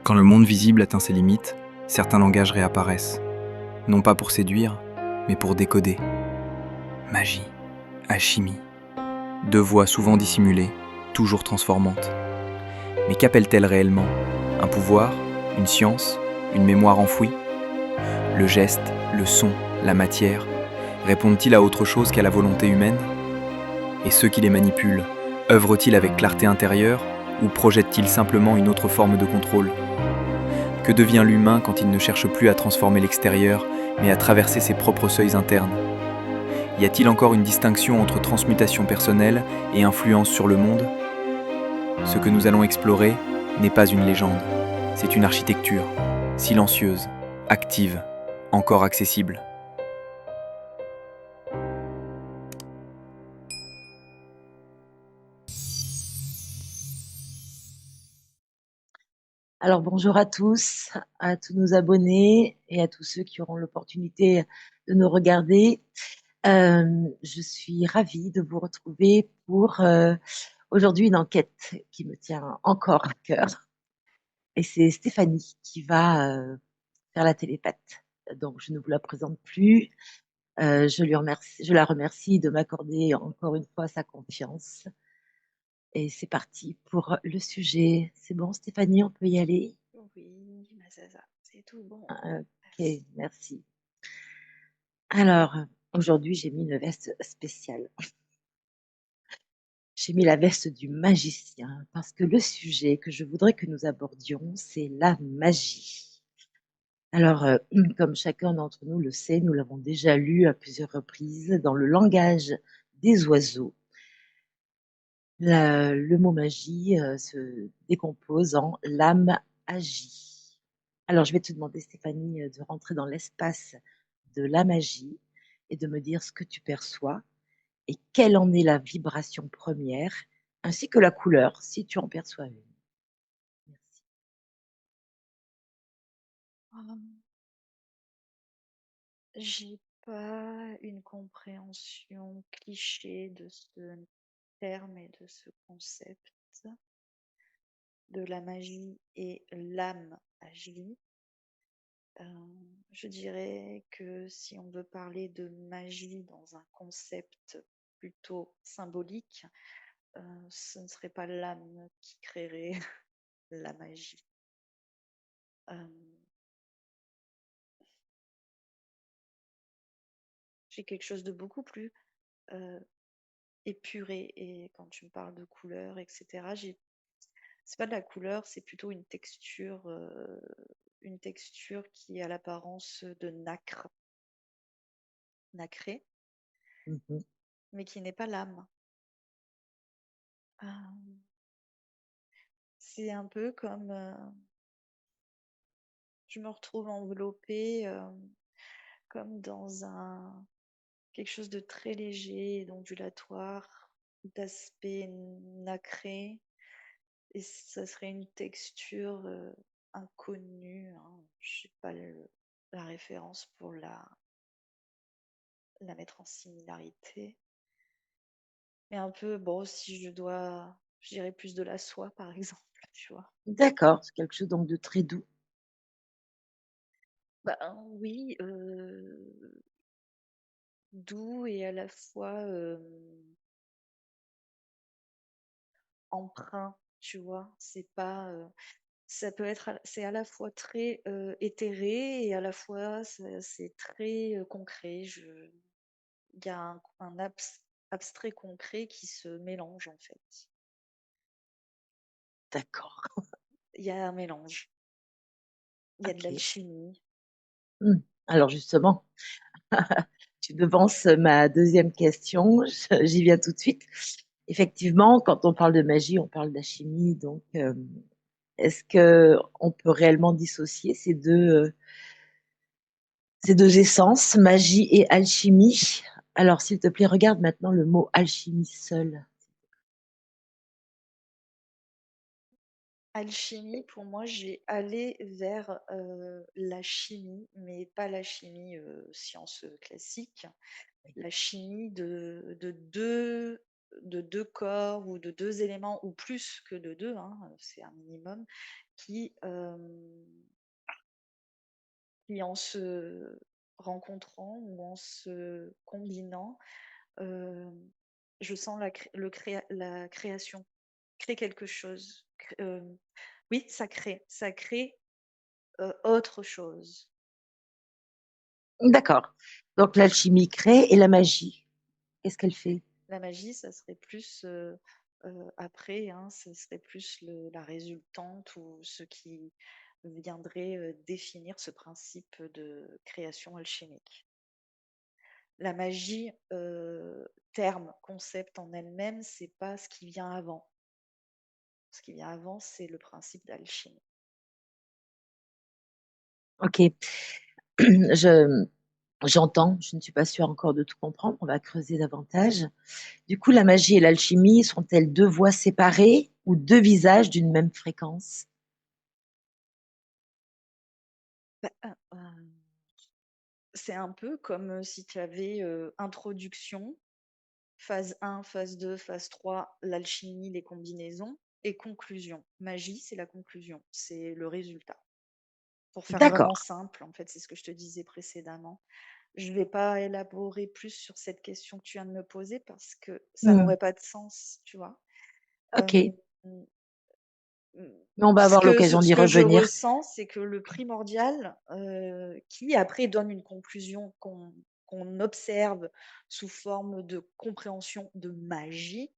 Quand le monde visible atteint ses limites, certains langages réapparaissent, non pas pour séduire, mais pour décoder. Magie, alchimie, deux voix souvent dissimulées, toujours transformantes. Mais qu'appelle-t-elle réellement? Un pouvoir? Une science? Une mémoire enfouie? Le geste, le son, la matière, répondent-ils à autre chose qu'à la volonté humaine? Et ceux qui les manipulent, œuvrent-ils avec clarté intérieure ou projettent-ils simplement une autre forme de contrôle? Que devient l'humain quand il ne cherche plus à transformer l'extérieur, mais à traverser ses propres seuils internes? Y a-t-il encore une distinction entre transmutation personnelle et influence sur le monde? Ce que nous allons explorer n'est pas une légende, c'est une architecture, silencieuse, active, encore accessible. Alors bonjour à tous nos abonnés et à tous ceux qui auront l'opportunité de nous regarder. Je suis ravie de vous retrouver pour aujourd'hui une enquête qui me tient encore à cœur. Et c'est Stéphanie qui va faire la télépathe. Donc je ne vous la présente plus. Je la remercie de m'accorder encore une fois sa confiance. Et c'est parti pour le sujet. C'est bon, Stéphanie, on peut y aller? Oui, ma Zaza, c'est tout bon. Ok, Merci. merci. Alors, aujourd'hui, j'ai mis une veste spéciale. J'ai mis la veste du magicien parce que le sujet que je voudrais que nous abordions, c'est la magie. Alors, comme chacun d'entre nous le sait, nous l'avons déjà lu à plusieurs reprises dans le langage des oiseaux. Le mot magie se décompose en l'âme agit. Alors, je vais te demander, Stéphanie, de rentrer dans l'espace de la magie et de me dire ce que tu perçois et quelle en est la vibration première, ainsi que la couleur, si tu en perçois une. Merci. Hum, J'ai pas une compréhension cliché de ce terme et de ce concept de la magie et l'âme agit. Je dirais que si on veut parler de magie dans un concept plutôt symbolique, ce ne serait pas l'âme qui créerait la magie. Euh, j'ai quelque chose de beaucoup plus euh, épuré. Et quand tu me parles de couleur, etc., c'est pas de la couleur, c'est plutôt une texture qui a l'apparence de nacre, nacré, Mhm. mais qui n'est pas l'âme. Euh, c'est un peu comme je me retrouve enveloppée comme dans un quelque chose de très léger, et d'ondulatoire, d'aspect nacré. Et ça serait une texture inconnue, hein. Je n'ai pas la référence pour la mettre en similarité. Mais un peu, bon, si je dirais plus de la soie, par exemple, tu vois. D'accord, c'est quelque chose donc de très doux. Bah oui, doux et à la fois emprunt, tu vois. C'est pas, ça peut être, c'est à la fois très éthéré et à la fois c'est très concret. Il y a un abstrait concret qui se mélange en fait. D'accord, Il y a un mélange. Il y a de ok. l'alchimie. Hmm. Alors justement, tu devances ma deuxième question, j'y viens tout de suite. Effectivement, quand on parle de magie, on parle d'alchimie, donc est-ce que on peut réellement dissocier ces deux essences, magie et alchimie? Alors, s'il te plaît, regarde maintenant le mot alchimie seul. Alchimie, pour moi, j'ai allé vers la chimie, mais pas la chimie science classique, la chimie de deux corps ou de deux éléments, ou plus que de deux, hein, c'est un minimum, qui, qui en se rencontrant ou en se combinant, heu, je sens la création, créer quelque chose, oui, ça crée, autre chose. D'accord. Donc l'alchimie crée et la magie, qu'est-ce qu'elle fait? La magie, ça serait plus, après, hein, ce serait plus la résultante ou ce qui viendrait, définir ce principe de création alchimique. La magie, terme, concept en elle-même, c'est pas ce qui vient avant. Ce qui vient avant, c'est le principe d'alchimie. OK. Je j'entends, je ne suis pas sûre encore de tout comprendre, on va creuser davantage. Du coup, la magie et l'alchimie sont-elles 2 voies séparées ou 2 visages d'une même fréquence? Bah, c'est un peu comme, si tu avais, introduction, phase 1, phase 2, phase 3, l'alchimie, les combinaisons et conclusion. Magie, c'est la conclusion, c'est le résultat. Pour faire D'accord. vraiment simple, en fait, c'est ce que je te disais précédemment. Je ne vais pas élaborer plus sur cette question que tu viens de me poser parce que ça Mmh. n'aurait pas de sens, tu vois? Hem, OK. Mais on va ce avoir que ce l'occasion ce d'y que je revenir. ressens, c'est que le primordial, qui après donne une conclusion qu'on observe sous forme de compréhension de magie,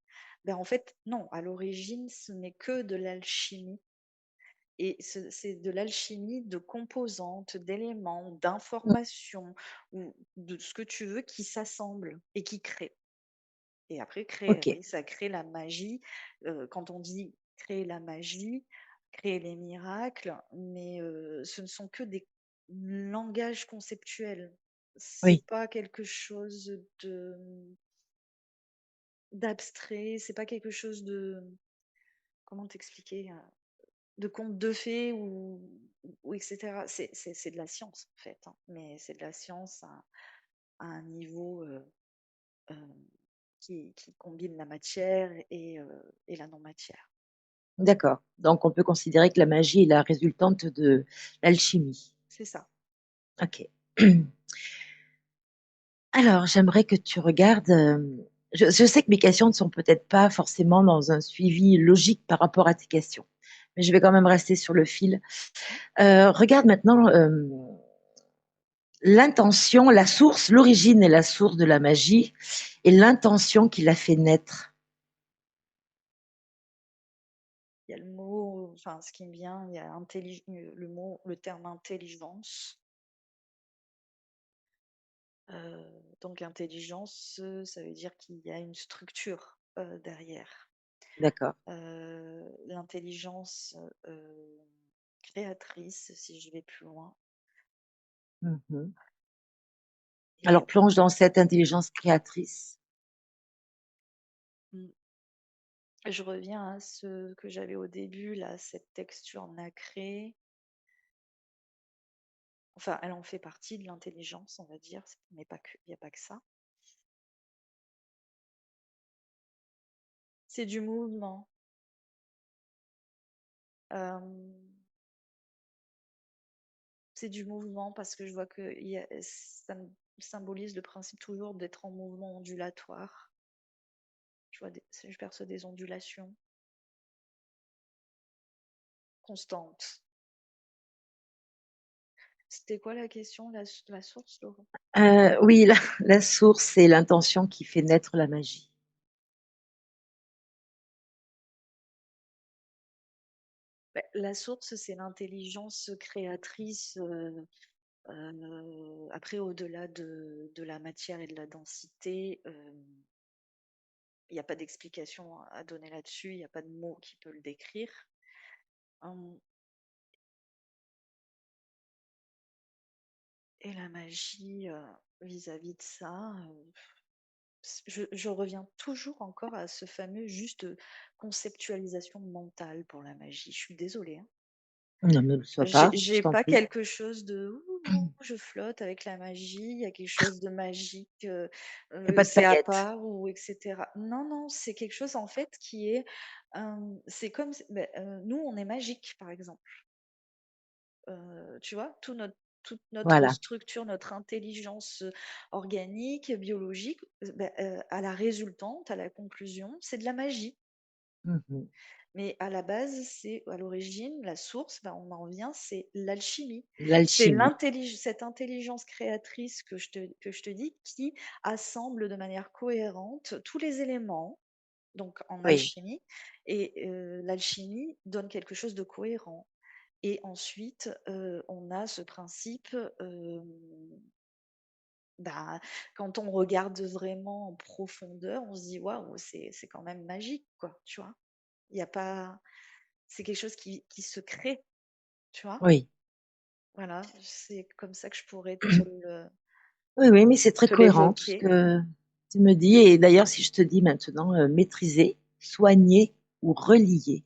ben, en fait, non, à l'origine, ce n'est que de l'alchimie et c'est de l'alchimie de composantes, d'éléments, Mmh. d'informations ou de ce que tu veux qui s'assemblent et qui créent. Et après créer, OK. oui, ça crée la magie, quand on dit créer la magie, créer les miracles, mais ce ne sont que des langages conceptuels. Oui. C'est pas quelque chose d'abstrait, c'est pas quelque chose de comment t'expliquer? De conte de fées ou et cetera. C'est de la science, en fait, hein, mais c'est de la science à un niveau, hem, qui combine la matière et la non-matière. D'accord. Donc on peut considérer que la magie est la résultante de l'alchimie. C'est ça. OK. Alors j'aimerais que tu regardes, je sais que mes questions ne sont peut-être pas forcément dans un suivi logique par rapport à tes questions, mais je vais quand même rester sur le fil. Regarde maintenant, l'intention, la source, l'origine et la source de la magie et l'intention qui l'a fait naître. Il y a le mot, enfin, ce qui me vient, il y a le terme intelligence. Donc intelligence, ça veut dire qu'il y a une structure, derrière. D'accord. L'intelligence, créatrice, si je vais plus loin Mmh. et Alors plonge dans cette intelligence créatrice. mmh, je reviens à ce que j'avais au début là, cette texture nacrée. Enfin, elle en fait partie de l'intelligence, on va dire, mais pas que, il y a pas que ça. C'est du mouvement. Hem, c'est du mouvement parce que je vois que ça me symbolise le principe toujours d'être en mouvement ondulatoire. Je perçois des ondulations constantes. C'était quoi la question, la source, Laurent? Oui, la source, c'est l'intention qui fait naître la magie. Beh, la source, c'est l'intelligence créatrice, après au-delà de la matière et de la densité, il n'y a pas d'explication à donner là-dessus, il n'y a pas de mot qui peut le décrire. Hem Et la magie, vis-à-vis de ça, je reviens toujours encore à ce fameux juste, conceptualisation mentale pour la magie. Je suis désolée, hein. Non, ne le sois J'ai pas, je j'ai t'en pas prie. quelque chose de: «Ouh, je flotte avec la magie, il y a quelque chose de magique, Il y a pas de c'est à paillettes. part» ou et cetera. Non, non, c'est quelque chose en fait qui est, c'est comme s beh, nous on est magique par exemple, tu vois? Toute notre Voilà. structure, notre intelligence, organique, biologique, à la résultante, à la conclusion, c'est de la magie. Mmh. Mais à la base, c'est à l'origine, la source, ben, on en revient, c'est l'alchimie. C'est L'alchimie. cette intelligence créatrice que je te dis qui assemble de manière cohérente tous les éléments, donc en Oui, alchimie, et l'alchimie donne quelque chose de cohérent. Et ensuite, on a ce principe, bah, quand on regarde vraiment en profondeur, on se dit: «Waouh, c'est quand même magique, quoi», tu vois? Il y a pas C'est quelque chose qui se crée, tu vois? oui. Voilà, c'est comme ça que je pourrais Oui, oui, mais c'est très te cohérent tout ce l'évoquer. que tu me dis. Et d'ailleurs, si je te dis maintenant maîtriser, soigner ou relier,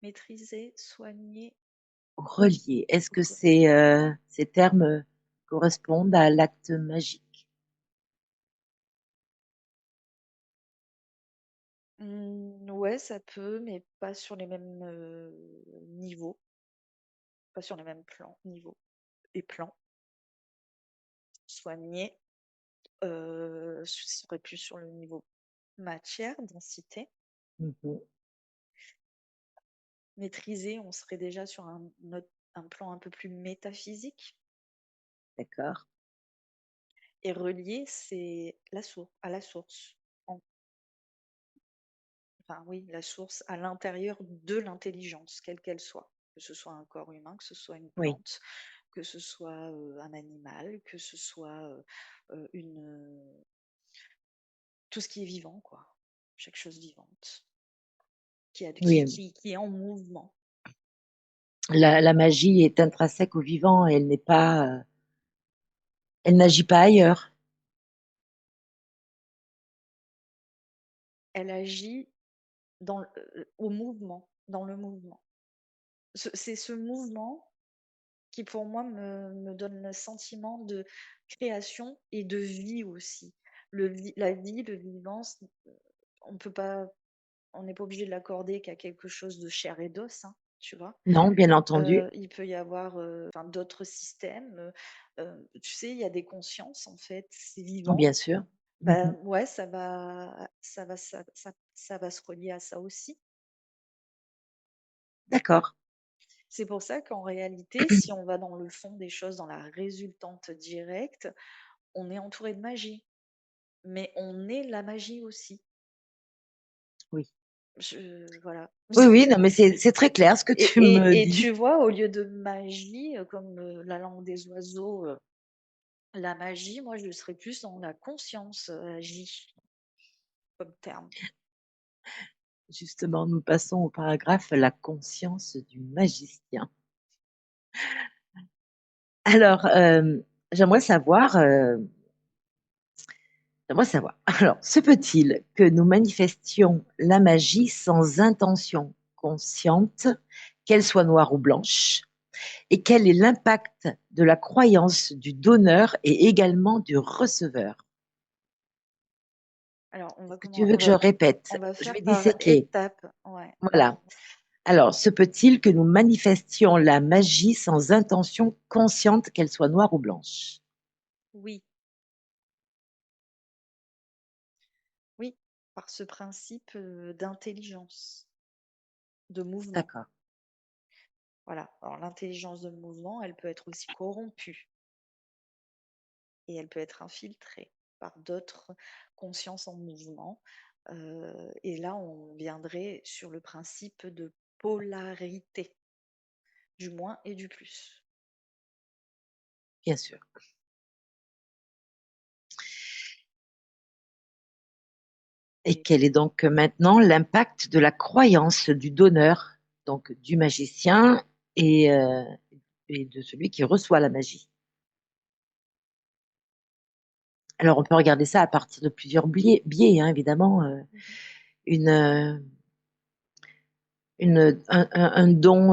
Maîtriser, soigner relier, est-ce ou que relier. ces termes correspondent à l'acte magique? Ouais, ça peut, mais pas sur les mêmes, niveaux, pas sur les mêmes niveaux et plans. Soigner, ce serait plus sur le niveau matière, densité. Mhm. Maîtriser, on serait déjà sur un plan un peu plus métaphysique. D'accord. Et relier, c'est à la source. Enfin oui, la source à l'intérieur de l'intelligence, quelle qu'elle soit. Que ce soit un corps humain, que ce soit une Oui, plante, que ce soit un animal, que ce soit tout ce qui est vivant, quoi. Chaque chose vivante oui. qui est en mouvement. La magie est intrinsèque au vivant et elle n'est pas, elle n'agit pas ailleurs. Elle agit au mouvement, dans le mouvement. C'est ce mouvement qui pour moi me donne le sentiment de création et de vie aussi. La vie, le vivant, on peut pas, on n'est pas obligé de l'accorder qu'à quelque chose de chair et d'os, hein, tu vois. Non, bien entendu. Il peut y avoir enfin, d'autres systèmes. Tu sais, il y a des consciences en fait, c'est vivant. Bien sûr. Bah Mhm. ouais, ça va se relier à ça aussi. D'accord. C'est pour ça qu'en réalité, si on va dans le fond des choses, dans la résultante directe, on est entouré de magie, mais on est la magie aussi. Oui. Voilà. Oui, oui, non, mais c'est très clair ce que tu me Et dis. tu vois, au lieu de magie, comme la langue des oiseaux, la magie, moi, je serais plus dans la conscience agie comme terme. Justement, nous passons au paragraphe la conscience du magicien. Alors, j'aimerais savoir, j'aimerais savoir. Alors, se peut-il que nous manifestions la magie sans intention consciente, qu'elle soit noire ou blanche? Et quel est l'impact de la croyance du donneur et également du receveur? Alors, Est-ce que tu veux que je répète? on va Je faire vais par disséquer. étapes. Ouais. Voilà. Alors, se peut-il que nous manifestions la magie sans intention consciente, qu'elle soit noire ou blanche? Oui, oui, par ce principe d'intelligence, de mouvement. D'accord. Voilà. Alors, l'intelligence de mouvement, elle peut être aussi corrompue et elle peut être infiltrée par d'autres consciences en mouvement. Et là, on viendrait sur le principe de polarité, du moins et du plus. Bien sûr. Et Et quel est donc maintenant l'impact de la croyance du donneur, donc du magicien et, euh, et de celui qui reçoit la magie? Alors, on peut regarder ça à partir de plusieurs biais, hein, évidemment. Mhm. Une, euh, un don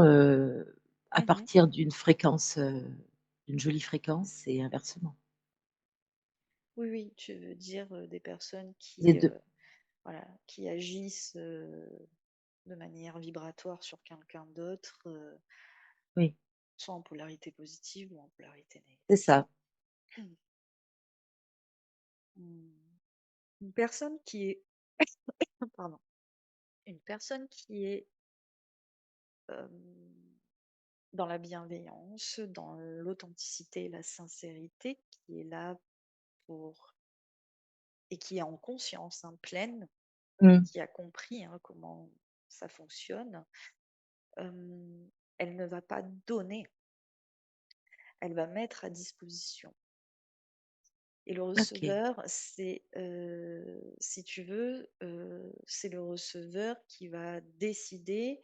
à Mhm. partir d'une fréquence, d'une jolie fréquence et inversement. Oui, oui, tu veux dire des personnes Les qui, deux. voilà, qui agissent de manière vibratoire sur quelqu'un d'autre, Oui, soit en polarité positive ou en polarité c'est négative. ça. Hmm. Une personne qui est, pardon, une personne qui est euh, dans la bienveillance, dans l'authenticité et la sincérité, qui est là pour et qui est en conscience pleine, Mmh. qui a compris comment ça fonctionne, elle ne va pas donner, elle va mettre à disposition. Et le OK, receveur, c'est, si tu veux, c'est le receveur qui va décider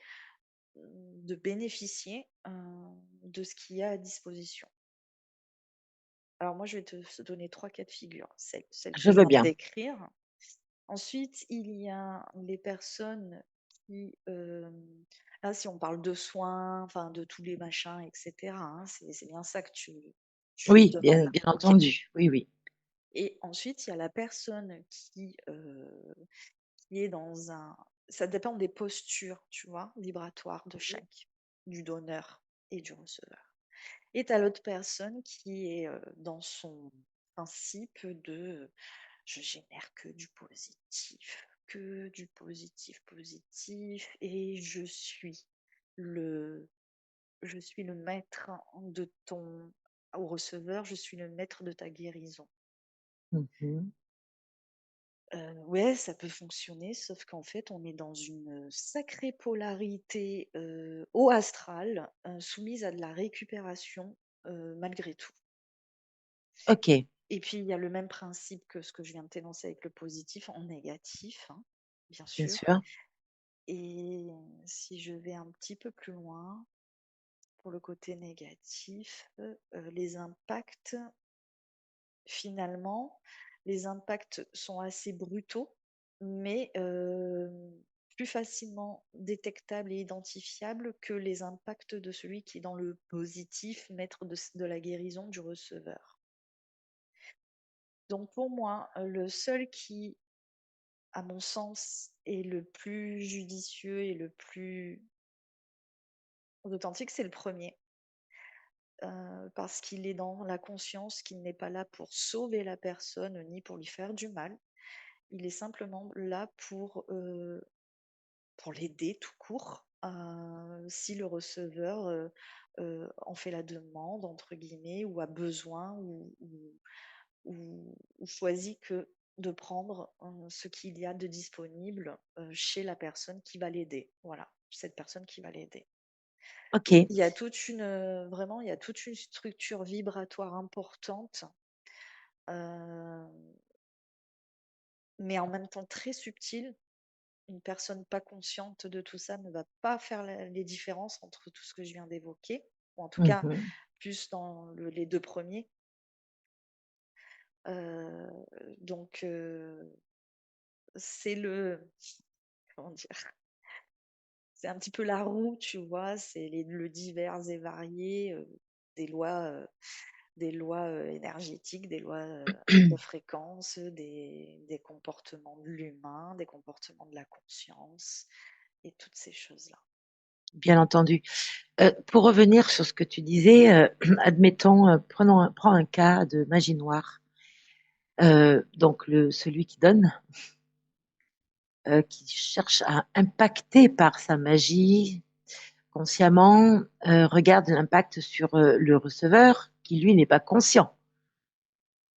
de bénéficier de ce qu'il y a à disposition. Alors moi, je vais te donner trois cas de figure. Celle que je je veux viens de bien. décrire. Ensuite, il y a les personnes qui, là, si on parle de soins, enfin de tous les machins, etc., c'est bien ça que tu me Oui, demandes. bien OK. entendu. Oui, oui. Et ensuite, il y a la personne qui est dans un... Ça dépend des postures, tu vois, vibratoires de chaque, du donneur et du receveur. Et tu as l'autre personne qui est dans son principe de je génère que du positif, positif, et le, je suis le maître de ton, au receveur, je suis le maître de ta guérison. Mmh. Ouais, ça peut fonctionner, sauf qu'en fait, on est dans une sacrée polarité au astral, soumise à de la récupération malgré tout. OK, Et puis, il y a le même principe que ce que je viens de t'énoncer avec le positif en négatif, bien bien sûr. sûr. Et si je vais un petit peu plus loin, pour le côté négatif, les impacts, finalement, les impacts sont assez brutaux, mais plus facilement détectables et identifiables que les impacts de celui qui est dans le positif, maître de la guérison du receveur. Donc pour moi, le seul qui, à mon sens, est le plus judicieux et le plus authentique, c'est le premier. Parce qu'il est dans la conscience qu'il n'est pas là pour sauver la personne ni pour lui faire du mal. Il est simplement là pour l'aider tout court. Si le receveur en fait la demande, entre guillemets, ou a besoin, ou choisit que de prendre ce qu'il y a de disponible chez la personne qui va l'aider. Voilà, cette personne qui va l'aider. OK. Il y a toute une, vraiment, il y a toute une structure vibratoire importante, euh, mais en même temps très subtile. Une personne pas consciente de tout ça ne va pas faire les différences entre tout ce que je viens d'évoquer, ou en tout cas Mmh. plus dans les deux premiers. Euh, donc, c'est comment dire, c'est un petit peu la roue, tu vois, c'est le divers et varié des lois, énergétiques, des lois de fréquence, des comportements de l'humain, des comportements de la conscience et toutes ces choses-là. Bien entendu. Pour revenir sur ce que tu disais, admettons, prends un cas de magie noire. Donc celui qui donne, qui cherche à impacter par sa magie consciemment, regarde l'impact sur le receveur qui, lui, n'est pas conscient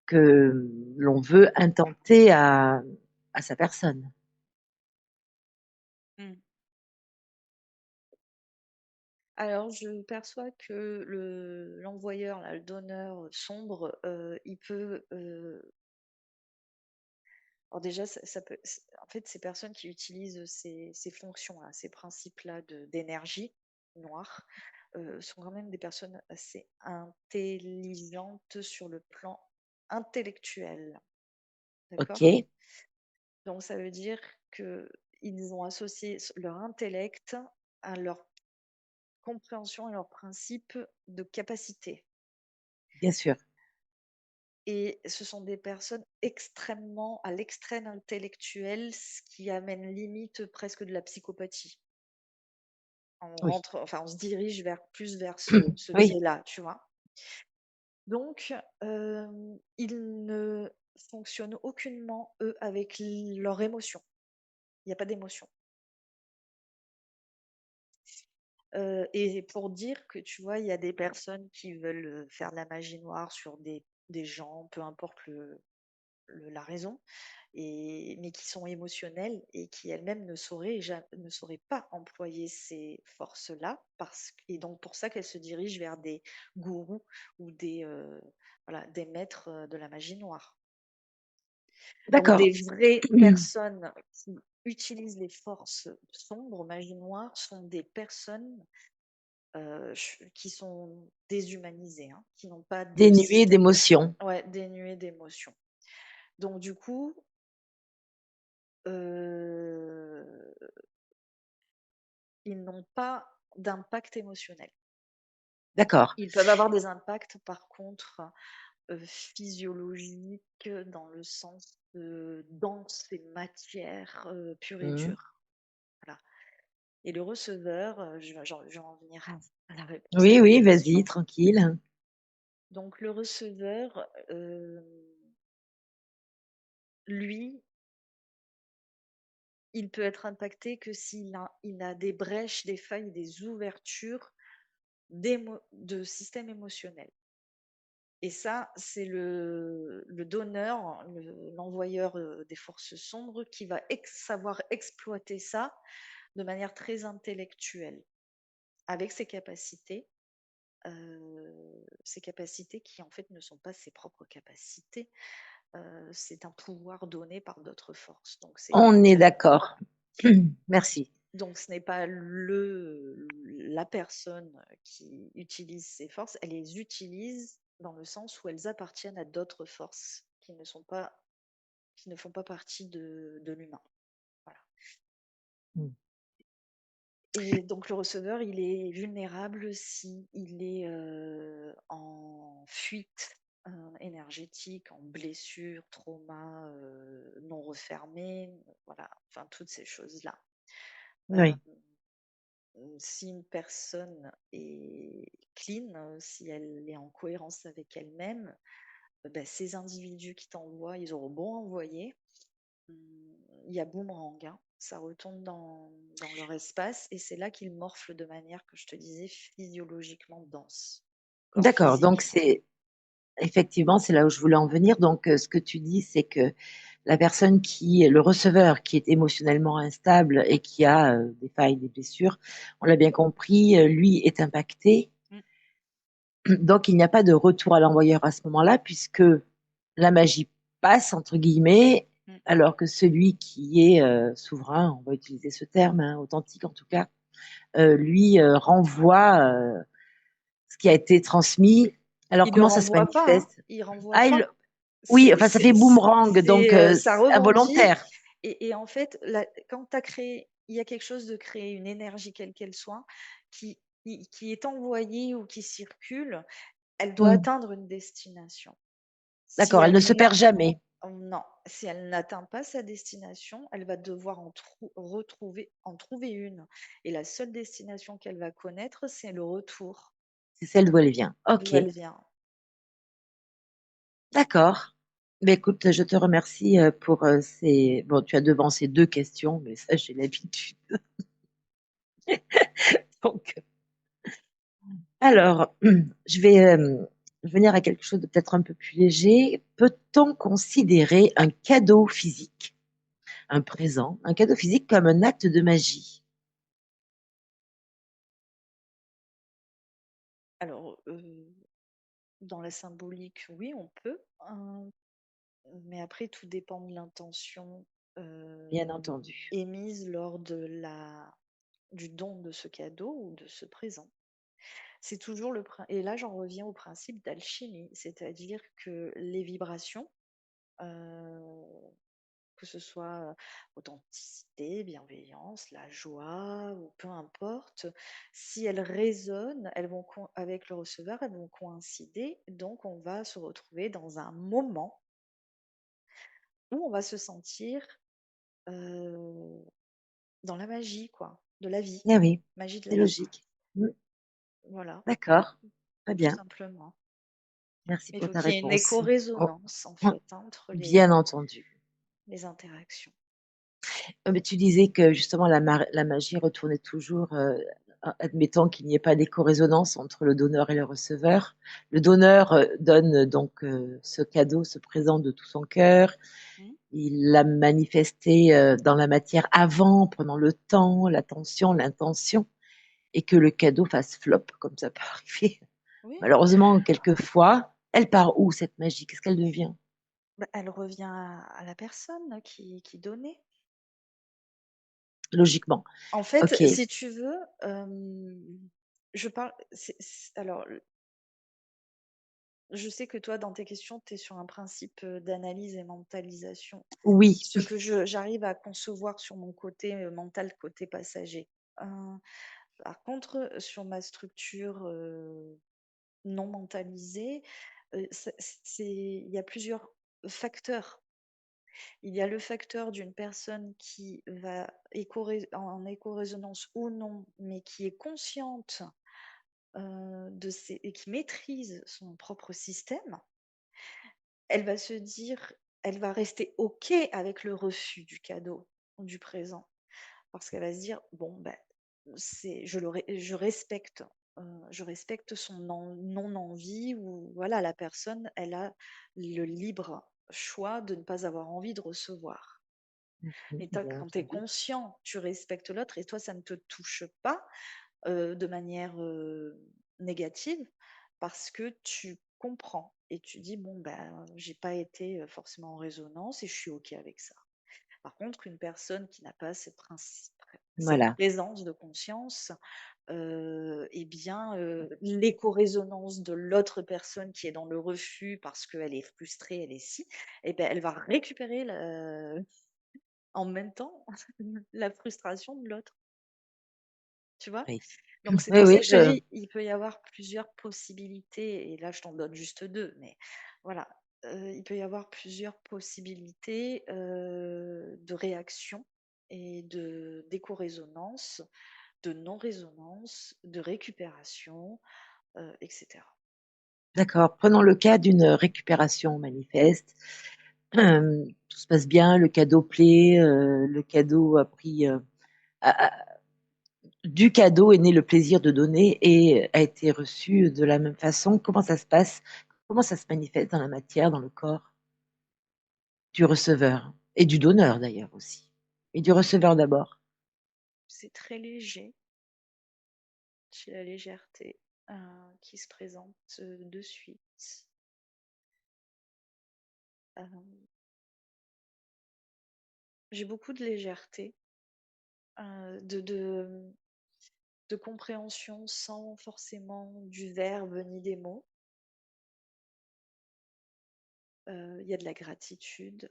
que l'on veut intenter à sa personne. Mm. Alors, je perçois que l'envoyeur, là, le donneur sombre, il peut. Alors déjà, ça peut. En fait, ces personnes qui utilisent ces fonctions-là, ces principes-là d'énergie noire, sont quand même des personnes assez intelligentes sur le plan intellectuel. D'accord? OK? Donc, ça veut dire qu'ils ont associé leur intellect à leur compréhension et leur principe de capacité. Bien sûr. Et ce sont des personnes extrêmement à l'extrême intellectuelle, ce qui amène limite presque de la psychopathie. Oui. On se dirige vers ce Oui. biais-là, tu vois? Donc, ils ne fonctionnent aucunement, eux, avec leurs émotions. Il y a pas d'émotion. Et pour dire que, tu vois, il y a des personnes qui veulent, faire de la magie noire sur des gens, peu importe la raison, mais qui sont émotionnelles et qui elles-mêmes ne sauraient pas employer ces forces-là, et donc pour ça qu'elles se dirigent vers des gourous ou voilà, des maîtres de la magie noire. Donc D'accord. des vraies personnes qui utilisent les forces sombres, magie noire, sont des personnes qui sont déshumanisées, hein, qui n'ont pas de Dénué système, d'émotion. ouais, dénuées d'émotions. Donc du coup, Heu, ils n'ont pas d'impact émotionnel. D'accord. Ils peuvent avoir des impacts par contre, physiologiques, dans le sens, dense et matière, pure et Mmh. dure. Voilà. Et le receveur, je vais en venir à la réponse à Oui, ta oui, vas-y, question. tranquille. Donc le receveur, lui, il peut être impacté que il a des brèches, des failles, des ouvertures de système émotionnel. Et ça, c'est le donneur, l'envoyeur des forces sombres qui va savoir exploiter ça de manière très intellectuelle, avec ses capacités qui en fait ne sont pas ses propres capacités, c'est un pouvoir donné par d'autres forces. On est d'accord. Merci. Donc ce n'est pas la personne qui utilise ces forces, elle les utilise dans le sens où elles appartiennent à d'autres forces qui ne font pas partie de l'humain. Voilà. Mmh. Et donc le receveur, il est vulnérable si il est en fuite énergétique, en blessure, trauma non refermé, voilà, enfin toutes ces choses-là. Euh, Oui. Si une personne est clean, si elle est en cohérence avec elle-même, bah, ces individus qui t'envoient, ils auront beau envoyer, il y a boomerang, hein, ça retourne dans leur espace et c'est là qu'ils morflent de manière que je te disais physiologiquement dense, corps D'accord, donc physique. c'est effectivement, c'est là où je voulais en venir. Donc, ce que tu dis, c'est que la personne qui est le receveur, qui est émotionnellement instable et qui a des failles, des blessures, on l'a bien compris, lui est impacté. Mm, Donc, il n'y a pas de retour à l'envoyeur à ce moment-là, puisque la magie passe, entre guillemets, mm. alors que celui qui est souverain, on va utiliser ce terme, hein, authentique en tout cas, lui renvoie ce qui a été transmis. Alors, Il ne comment ça se renvoie pas, hein, manifeste? il renvoie Ah, pas. oui, enfin, ça fait boomerang, donc Ça c'est rebondit. involontaire. Et en fait, quand tu as créé, il y a quelque chose de créer une énergie, quelle qu'elle soit, qui est envoyée ou qui circule, elle doit Hmm. atteindre une destination. Si D'accord, elle ne se elle perd n'a, jamais. non, si elle n'atteint pas sa destination, elle va devoir en trouver une. Et la seule destination qu'elle va connaître, c'est le retour C'est celle d'où elle vient. d'où Ok, elle vient. d'accord. Mais écoute, je te remercie pour ces... Bon, tu as devancé deux questions, mais ça, j'ai l'habitude. Donc, alors, je vais venir à quelque chose de peut-être un peu plus léger. Peut-on considérer un cadeau physique, un présent, un cadeau physique comme un acte de magie? Alors, dans la symbolique, oui, on peut, hein, mais après, tout dépend de l'intention Bien entendu. émise lors du don de ce cadeau ou de ce présent. C'est toujours et là, j'en reviens au principe d'alchimie, c'est-à-dire que les vibrations, euh, que ce soit authenticité, bienveillance, la joie ou peu importe. Si elles résonnent, avec le receveur, elles vont coïncider. Donc, on va se retrouver dans un moment où on va se sentir euh, dans la magie, quoi, de la vie, Ah oui, magie de c'est la vie. logique. Mmh, Voilà, d'accord, très tout bien. simplement. Merci Il pour faut ta qu'il y ait une réponse. Oh, éco-résonance, en mmh, fait, hein, entre bien entendu. les interactions. Mais tu disais que justement la magie retournait toujours, admettons qu'il n'y ait pas d'éco-résonance entre le donneur et le receveur. Le donneur, donne donc, ce cadeau, ce présent de tout son cœur. Hmm. Il l'a manifesté, dans la matière avant, prenant le temps, l'attention, l'intention et que le cadeau fasse flop, comme ça peut arriver. Oui, Malheureusement, quelquefois, elle part où cette magie? Qu'est-ce qu'elle devient? bah, elle revient à la personne qui donnait. Logiquement. En fait, OK, si tu veux, je parle. Alors, je sais que toi, dans tes questions, tu es sur un principe d'analyse et mentalisation. oui, Ce que j'arrive à concevoir sur mon côté mental, côté passager. Euh, Par contre, sur ma structure non mentalisée, il y a plusieurs facteurs. Il y a le facteur d'une personne qui va en éco-résonance ou non, mais qui est consciente et qui maîtrise son propre système. Elle va se dire, elle va rester OK avec le refus du cadeau ou du présent. Parce qu'elle va se dire, bon, ben, je respecte son non-envie, ou voilà, la personne, elle a le libre choix de ne pas avoir envie de recevoir. Mais bien quand tu es entendu. conscient, tu respectes l'autre et toi, ça ne te touche pas de manière négative parce que tu comprends et tu dis, bon, ben, j'ai pas été forcément en résonance et je suis OK avec ça. Par contre, une personne qui n'a pas cette Voilà, présence de conscience, eh bien, l'éco-résonance de l'autre personne qui est dans le refus parce qu'elle est frustrée, elle est si, eh ben, elle va récupérer en même temps la frustration de l'autre, tu vois? oui. Donc c'est Oui, pour oui, ça que je te je dis, il peut y avoir plusieurs possibilités et là je t'en donne juste 2, mais voilà, il peut y avoir plusieurs possibilités, de réaction et d'éco-résonance, de non-résonance, de récupération, et cetera. d'accord. Prenons le cas d'une récupération manifeste. Tout se passe bien, le cadeau plaît, le cadeau a pris, du cadeau est né le plaisir de donner et a été reçu de la même façon. Comment ça se passe? Comment ça se manifeste dans la matière, dans le corps du receveur et du donneur d'ailleurs aussi? Et du receveur d'abord? C'est très léger, c'est la légèreté, qui se présente, de suite. Hem, j'ai beaucoup de légèreté, de compréhension sans forcément du verbe ni des mots. Il y a de la gratitude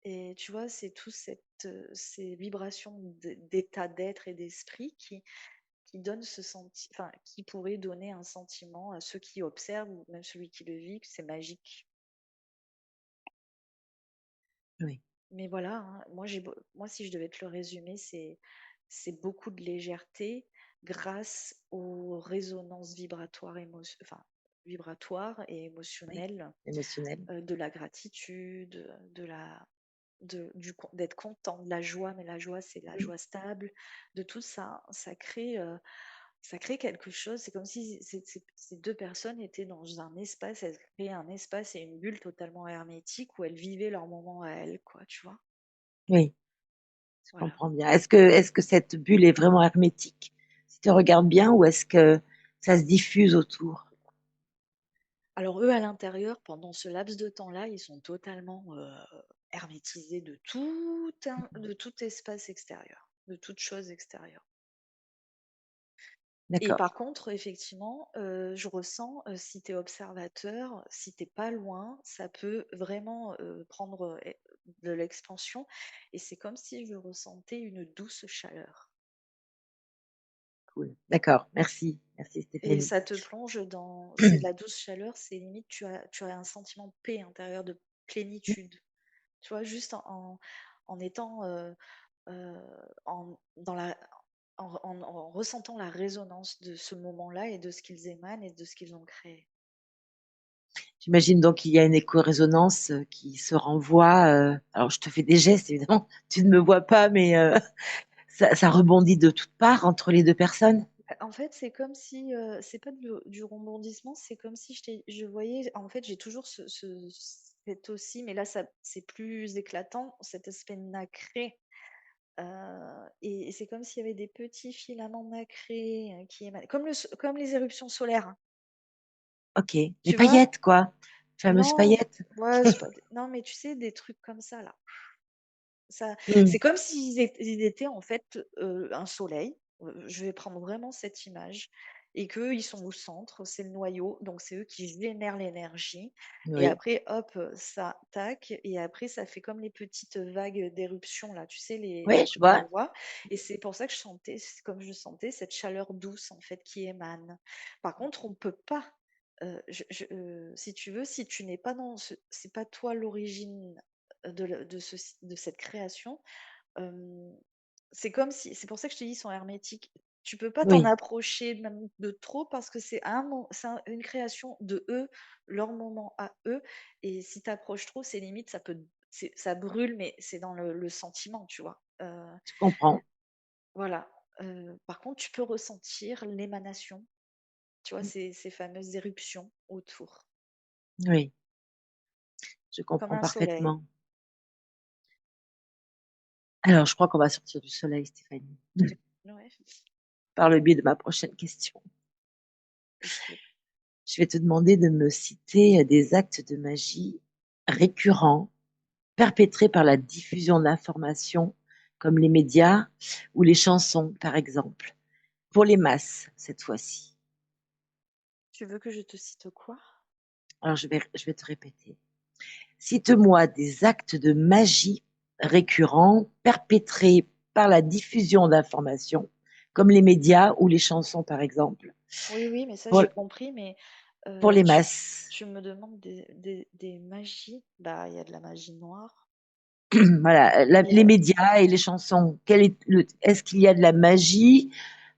et tu vois, c'est tout ces vibrations d'état d'être et d'esprit qui donnent qui pourraient donner un sentiment à ceux qui observent ou même celui qui le vit, que c'est magique. Oui, Mais voilà, hein, moi, si je devais te le résumer, c'est beaucoup de légèreté grâce aux résonances vibratoires et oui, émotionnelles, émotionnel. de la gratitude, d'être content, de la joie, mais la joie, c'est la joie stable, de tout ça, ça crée quelque chose. C'est comme si ces deux personnes étaient dans un espace, elles créaient un espace et une bulle totalement hermétique où elles vivaient leur moment à elles, quoi, tu vois. Oui, je Voilà. comprends bien. Est-ce que cette bulle est vraiment hermétique? Si tu regardes bien ou est-ce que ça se diffuse autour? Alors eux, à l'intérieur, pendant ce laps de temps-là, ils sont totalement hermétisés de tout espace extérieur, de toute chose extérieure. Et D'accord, par contre, effectivement, je ressens, si tu es observateur, si tu pas loin, ça peut vraiment, prendre, de l'expansion et c'est comme si je ressentais une douce chaleur cool. D'accord, merci. Merci et Stéphanie. ça te plonge dans c'est de la douce chaleur, c'est limite tu as un sentiment de paix intérieure, de plénitude. Tu vois? Juste en étant, heu, en dans la en ressentant la résonance de ce moment-là et de ce qu'ils émanent et de ce qu'ils ont créé. J'imagine donc qu'il y a une écho-résonance, qui se renvoie, alors je te fais des gestes évidemment, tu ne me vois pas mais ça rebondit de toutes parts entre les 2 personnes? En fait, c'est comme si, c'est pas du rebondissement, c'est comme si je voyais en fait, j'ai toujours cet aussi, mais là, ça c'est plus éclatant, cet aspect nacré, heu et c'est comme s'il y avait des petits filaments nacrés, qui émanaient comme les éruptions solaires, hein, OK, les tu vois? paillettes quoi, fameuses Non, paillettes? ouais, c'est pas des non, mais tu sais, des trucs comme ça, là. Ça Mmh. c'est comme ils étaient en fait, un soleil, je vais prendre vraiment cette image et qu'eux, ils sont au centre, c'est le noyau, donc c'est eux qui génèrent l'énergie et Oui. après hop, ça tac et après ça fait comme les petites vagues d'éruption là, tu sais Oui, je qu'on vois. voit et c'est pour ça que comme je sentais cette chaleur douce en fait qui émane. Par contre, on peut pas, si tu veux, si tu n'es pas dans ce c'est pas toi l'origine de cette création, hem, c'est pour ça que je te dis, ils sont hermétiques. Tu peux pas t'en Oui, approcher même de trop parce que une création de eux, leur moment à eux et si tu approches trop, c'est limite ça brûle, mais c'est dans le sentiment, tu vois? je comprends. Voilà, par contre, tu peux ressentir l'émanation, tu vois? Mmh, Ces fameuses éruptions autour, oui, je comme comprends un soleil. parfaitement. Alors je crois qu'on va sortir du soleil Stéphanie, Ouais, par le biais de ma prochaine question. OK. Je vais te demander de me citer, des actes de magie récurrents perpétrés par la diffusion d'informations comme les médias ou les chansons, par exemple, pour les masses cette fois-ci. Tu veux que je te cite quoi? Alors je vais te répéter. Cite-moi des actes de magie récurrents perpétrés par la diffusion d'informations, comme les médias ou les chansons, par exemple, Oui, oui, mais ça pour, j'ai compris, mais pour les tu masses. tu me demandes des magies? Bah, il y a de la magie noire, Voilà, il y les a médias et les chansons. Est-ce qu'il y a de la magie?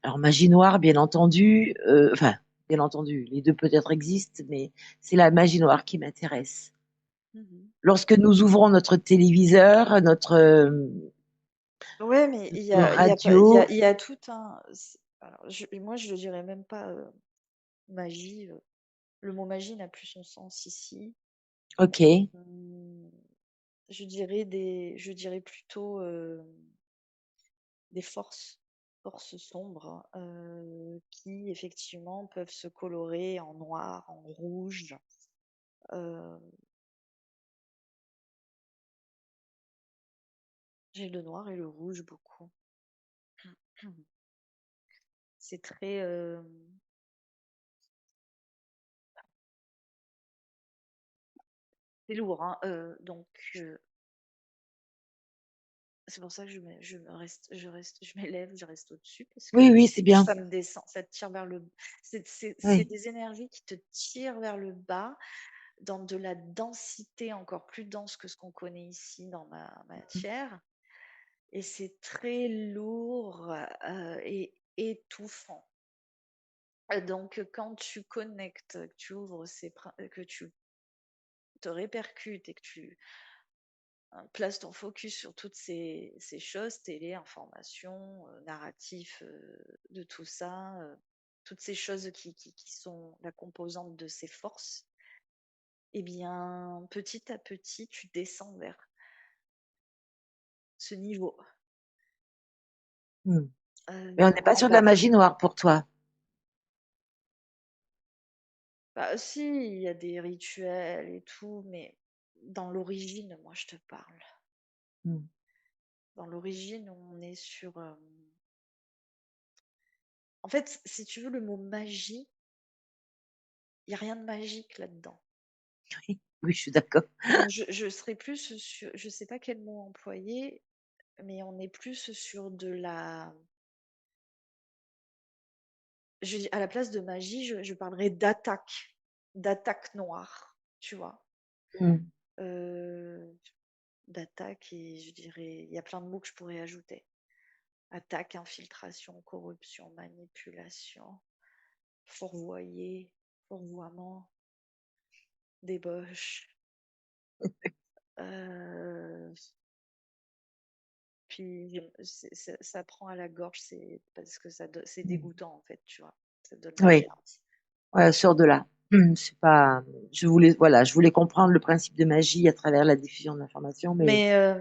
Alors, magie noire, bien entendu, enfin, bien entendu, les deux peut-être existent, mais c'est la magie noire qui m'intéresse. mmh Lorsque nous ouvrons notre téléviseur, Ouais, mais notre il y a pas radio, il y a tout un c alors moi je le dirais même pas, magie, le mot magie n'a plus son sens ici. ok. Mmh, je dirais plutôt, des forces sombres, qui effectivement peuvent se colorer en noir, en rouge, heu j'ai le noir et le rouge beaucoup. C'est très, c'est lourd, hein, donc c'est pour ça que je m'élève, je reste au-dessus parce que Oui, oui, c'est bien. ça me descend, ça te tire vers le c'est Oui. des énergies qui te tirent vers le bas dans de la densité encore plus dense que ce qu'on connaît ici dans ma matière et c'est très lourd, et étouffant. Donc quand tu connectes, que tu ouvres que tu te répercutes et que tu place ton focus sur toutes ces choses, télé, information, narratif, de tout ça, toutes ces choses qui sont la composante de ces forces, eh bien, petit à petit, tu descends vers ce niveau, Hmm. Mais on n'est pas en sur de la bas. magie noire pour toi. Bah, si, il y a des rituels et tout, mais dans l'origine, moi, je te parle. Hmm. Dans l'origine, on est sur, En fait, si tu veux, le mot magie, il y a rien de magique là-dedans. Oui, oui, je suis d'accord. Donc je serais plus sur, je sais pas quel mot employer, mais on est plus sur de la, à la place de magie, je parlerais d'attaque noire, tu vois. Mmh. Euh, D'attaque, et je dirais, il y a plein de mots que je pourrais ajouter. Attaque, infiltration, corruption, manipulation, fourvoyer, fourvoiement, débauche. Euh, Puis ça prend à la gorge, c'est parce que c'est Mmh. dégoûtant en fait, tu vois. Ça donne la Oui, gerbe. ouais, sors de là. C'est pas. Je voulais comprendre le principe de magie à travers la diffusion de l'information, mais Mais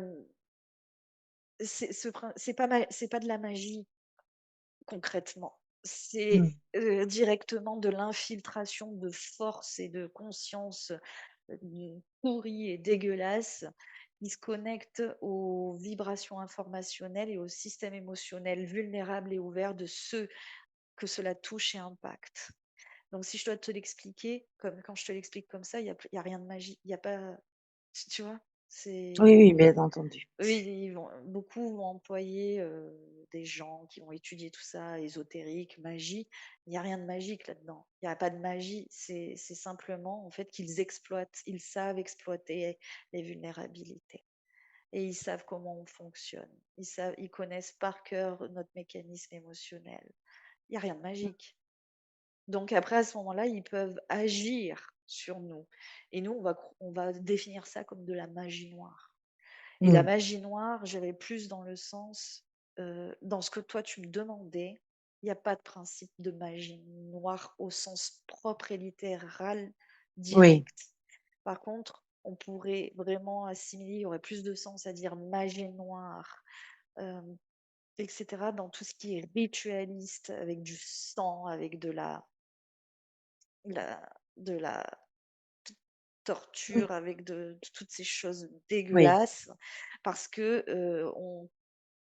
c'est pas de la magie concrètement. C'est mmh, directement de l'infiltration de force et de conscience pourrie et dégueulasse qui se connecte aux vibrations informationnelles et au système émotionnel vulnérable et ouvert de ceux que cela touche et impacte. Donc, si je dois te l'expliquer, comme quand je te l'explique comme ça, il y a rien de magie. Il y a pas, tu vois, oui, c'est oui, bien entendu. oui, beaucoup vont employer des gens qui vont étudier tout ça, ésotérique, magie. Il n'y a rien de magique là-dedans. Il n'y a pas de magie. C'est simplement en fait qu'ils exploitent, ils savent exploiter les vulnérabilités et ils savent comment on fonctionne. Ils connaissent par cœur notre mécanisme émotionnel. Il n'y a rien de magique. Donc après, à ce moment-là, ils peuvent agir sur nous. Et nous, on va définir ça comme de la magie noire. Et la Mmh, magie noire, j'irais plus dans le sens, dans ce que toi tu me demandais, il n'y a pas de principe de magie noire au sens propre et littéral oui, direct. Par contre, on pourrait vraiment assimiler, il y aurait plus de sens à dire magie noire, euh, etc., dans tout ce qui est ritualiste, avec du sang, avec la, de la mmh, torture, avec de toutes ces choses oui, dégueulasses, parce que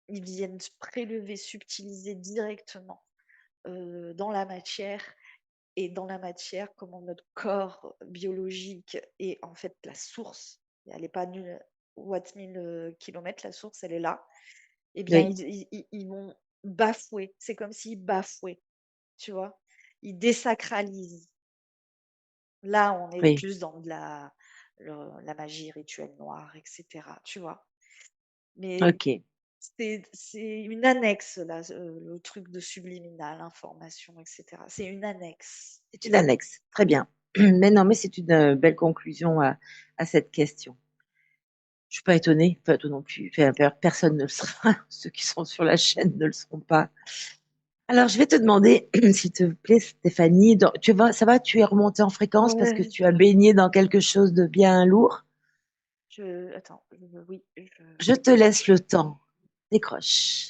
ils viennent prélever, subtiliser directement dans la matière. Et dans la matière, comment notre corps biologique est en fait la source, elle n'est pas nulle, watts 1000 kilomètres, la source, elle est là. Eh bien, oui, ils vont bafouer. C'est comme s'ils bafouaient, tu vois. Ils désacralisent. Là, on est oui. plus dans de la magie rituelle noire, etc. Tu vois. Mais OK. c'est une annexe, là, le truc de subliminal, information, etc. C'est une annexe. C'est une annexe. Très bien. Mais non, mais c'est une belle conclusion à cette question. Je suis pas étonnée, enfin toi non plus. Enfin, personne ne le sera. Ceux qui sont sur la chaîne ne le seront pas. Alors, je vais te demander, s'il te plaît, Stéphanie, ça va, tu es remontée en fréquence parce que Ouais, tu as baigné dans quelque chose de bien lourd. attends, oui, Je te laisse le temps. Décroche.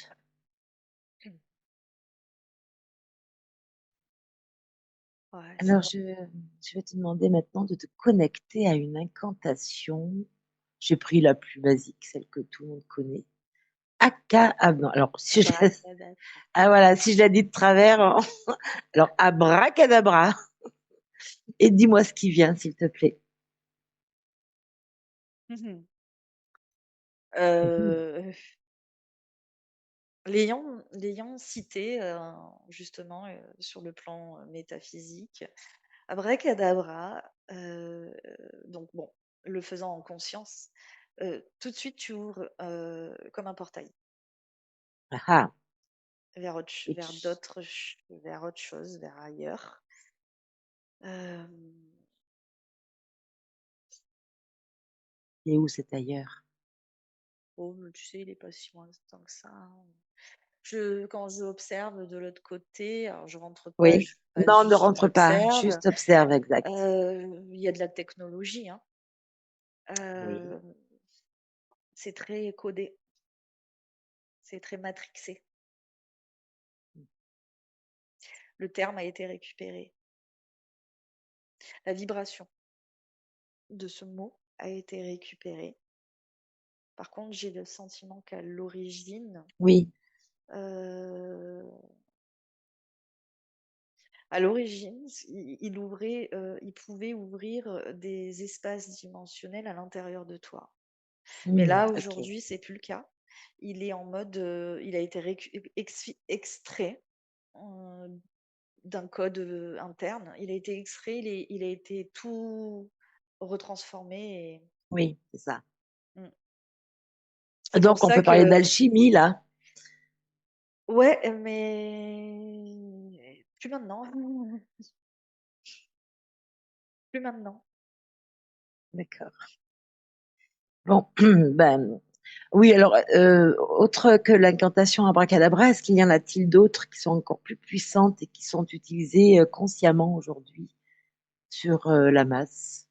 ouais, c'est Alors, bon. je vais te demander maintenant de te connecter à une incantation. J'ai pris la plus basique, celle que tout le monde connaît. Ah non, alors, Abracadabra. ah voilà, si je la dis de travers, hein. Alors, abracadabra. Et dis-moi ce qui vient, s'il te plaît. Mhm. Mhm. Euh, l'ayant cité justement sur le plan métaphysique, abracadabra, donc bon, le faisant en conscience, tout de suite tu ouvres comme un portail Ah, ah. Et vers autre chose, vers ailleurs. Euh, où c'est ailleurs? oh, tu sais, il n'est pas si lointain que ça, hein. Quand je observe de l'autre côté, alors je rentre pas, Oui. je fais pas Non, ne juste rentre pas, j'observe. juste observe, exact. Il y a de la technologie, hein. Oui. Euh, c'est très codé, c'est très matrixé. Le terme a été récupéré. La vibration de ce mot a été récupérée. Par contre, j'ai le sentiment qu'à l'origine, Oui. euh, À l'origine, il pouvait ouvrir des espaces dimensionnels à l'intérieur de toi. Mais là, Ok. aujourd'hui, c'est plus le cas. Il est en mode, il a été extrait euh, d'un code interne. Il a été extrait, il a été tout retransformé. Oui, c'est ça. Mm. C'est pour Donc, on ça peut parler que, d'alchimie, là. ouais, mais plus maintenant. Plus maintenant. D'accord. Bon, ben, oui, alors, autre que l'incantation abracadabra, est-ce qu'il y en a-t-il d'autres qui sont encore plus puissantes et qui sont utilisées consciemment aujourd'hui sur la masse?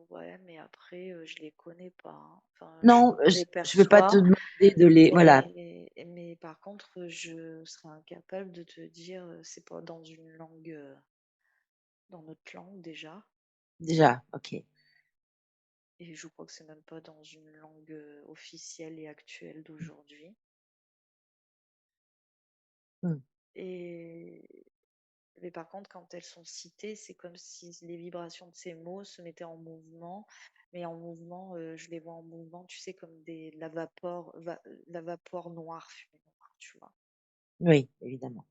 Ouais, mais après, je les connais pas, hein. Enfin, Non, je les je vais pas te perçois, demander de les... Voilà, mais par contre, je serais incapable de te dire, c'est pas dans une langue, dans notre langue déjà, déjà, ok. et je crois que c'est même pas dans une langue officielle et actuelle d'aujourd'hui. Hmm. Et mais par contre, quand elles sont citées, c'est comme si les vibrations de ces mots se mettaient en mouvement. Mais en mouvement, je les vois en mouvement, tu sais, comme la vapeur noire, fumée noire, tu vois. Oui, évidemment.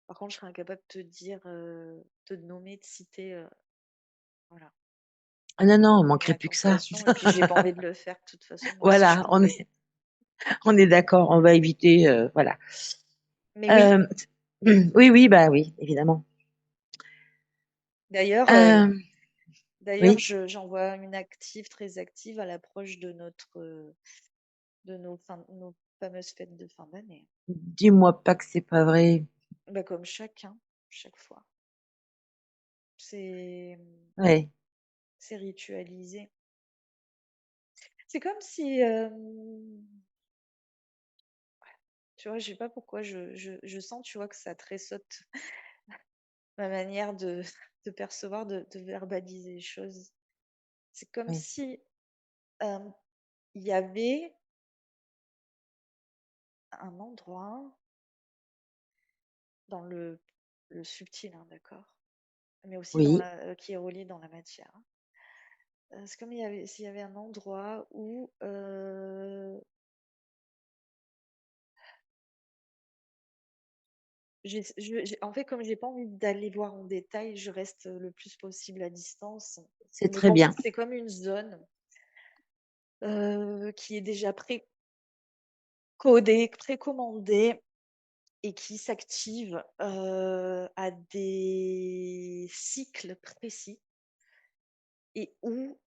Par contre, je serais incapable de te dire, de te nommer, de citer, voilà, Ah non, non, on une manquerait plus que ça. incantation. Et puis, j'ai pas envie de le faire de toute façon, même si je Voilà, pouvais. on est d'accord, on va éviter, voilà. Mais oui, Euh, oui, oui, bah oui, évidemment. d'ailleurs, Euh, d'ailleurs, oui, j'envoie une active, très active à l'approche de nos fameuses fêtes de fin d'année. dis-moi pas que c'est pas vrai. Bah, comme chacun, chaque fois. C'est Ouais, c'est ritualisé. C'est comme si, tu vois, je sais pas pourquoi, je sens, tu vois, que ça tressaute ma manière de percevoir, de verbaliser les choses. C'est comme ouais, si euh, il y avait un endroit dans le subtil, hein, d'accord, mais aussi oui, qui est relié dans la matière, hein. C'est comme s'il y avait un endroit où en fait, comme j'ai pas envie d'aller voir en détail, je reste le plus possible à distance. c'est Mais très bon, bien. c'est comme une zone qui est déjà précodée, précommandée et qui s'active à des cycles précis et où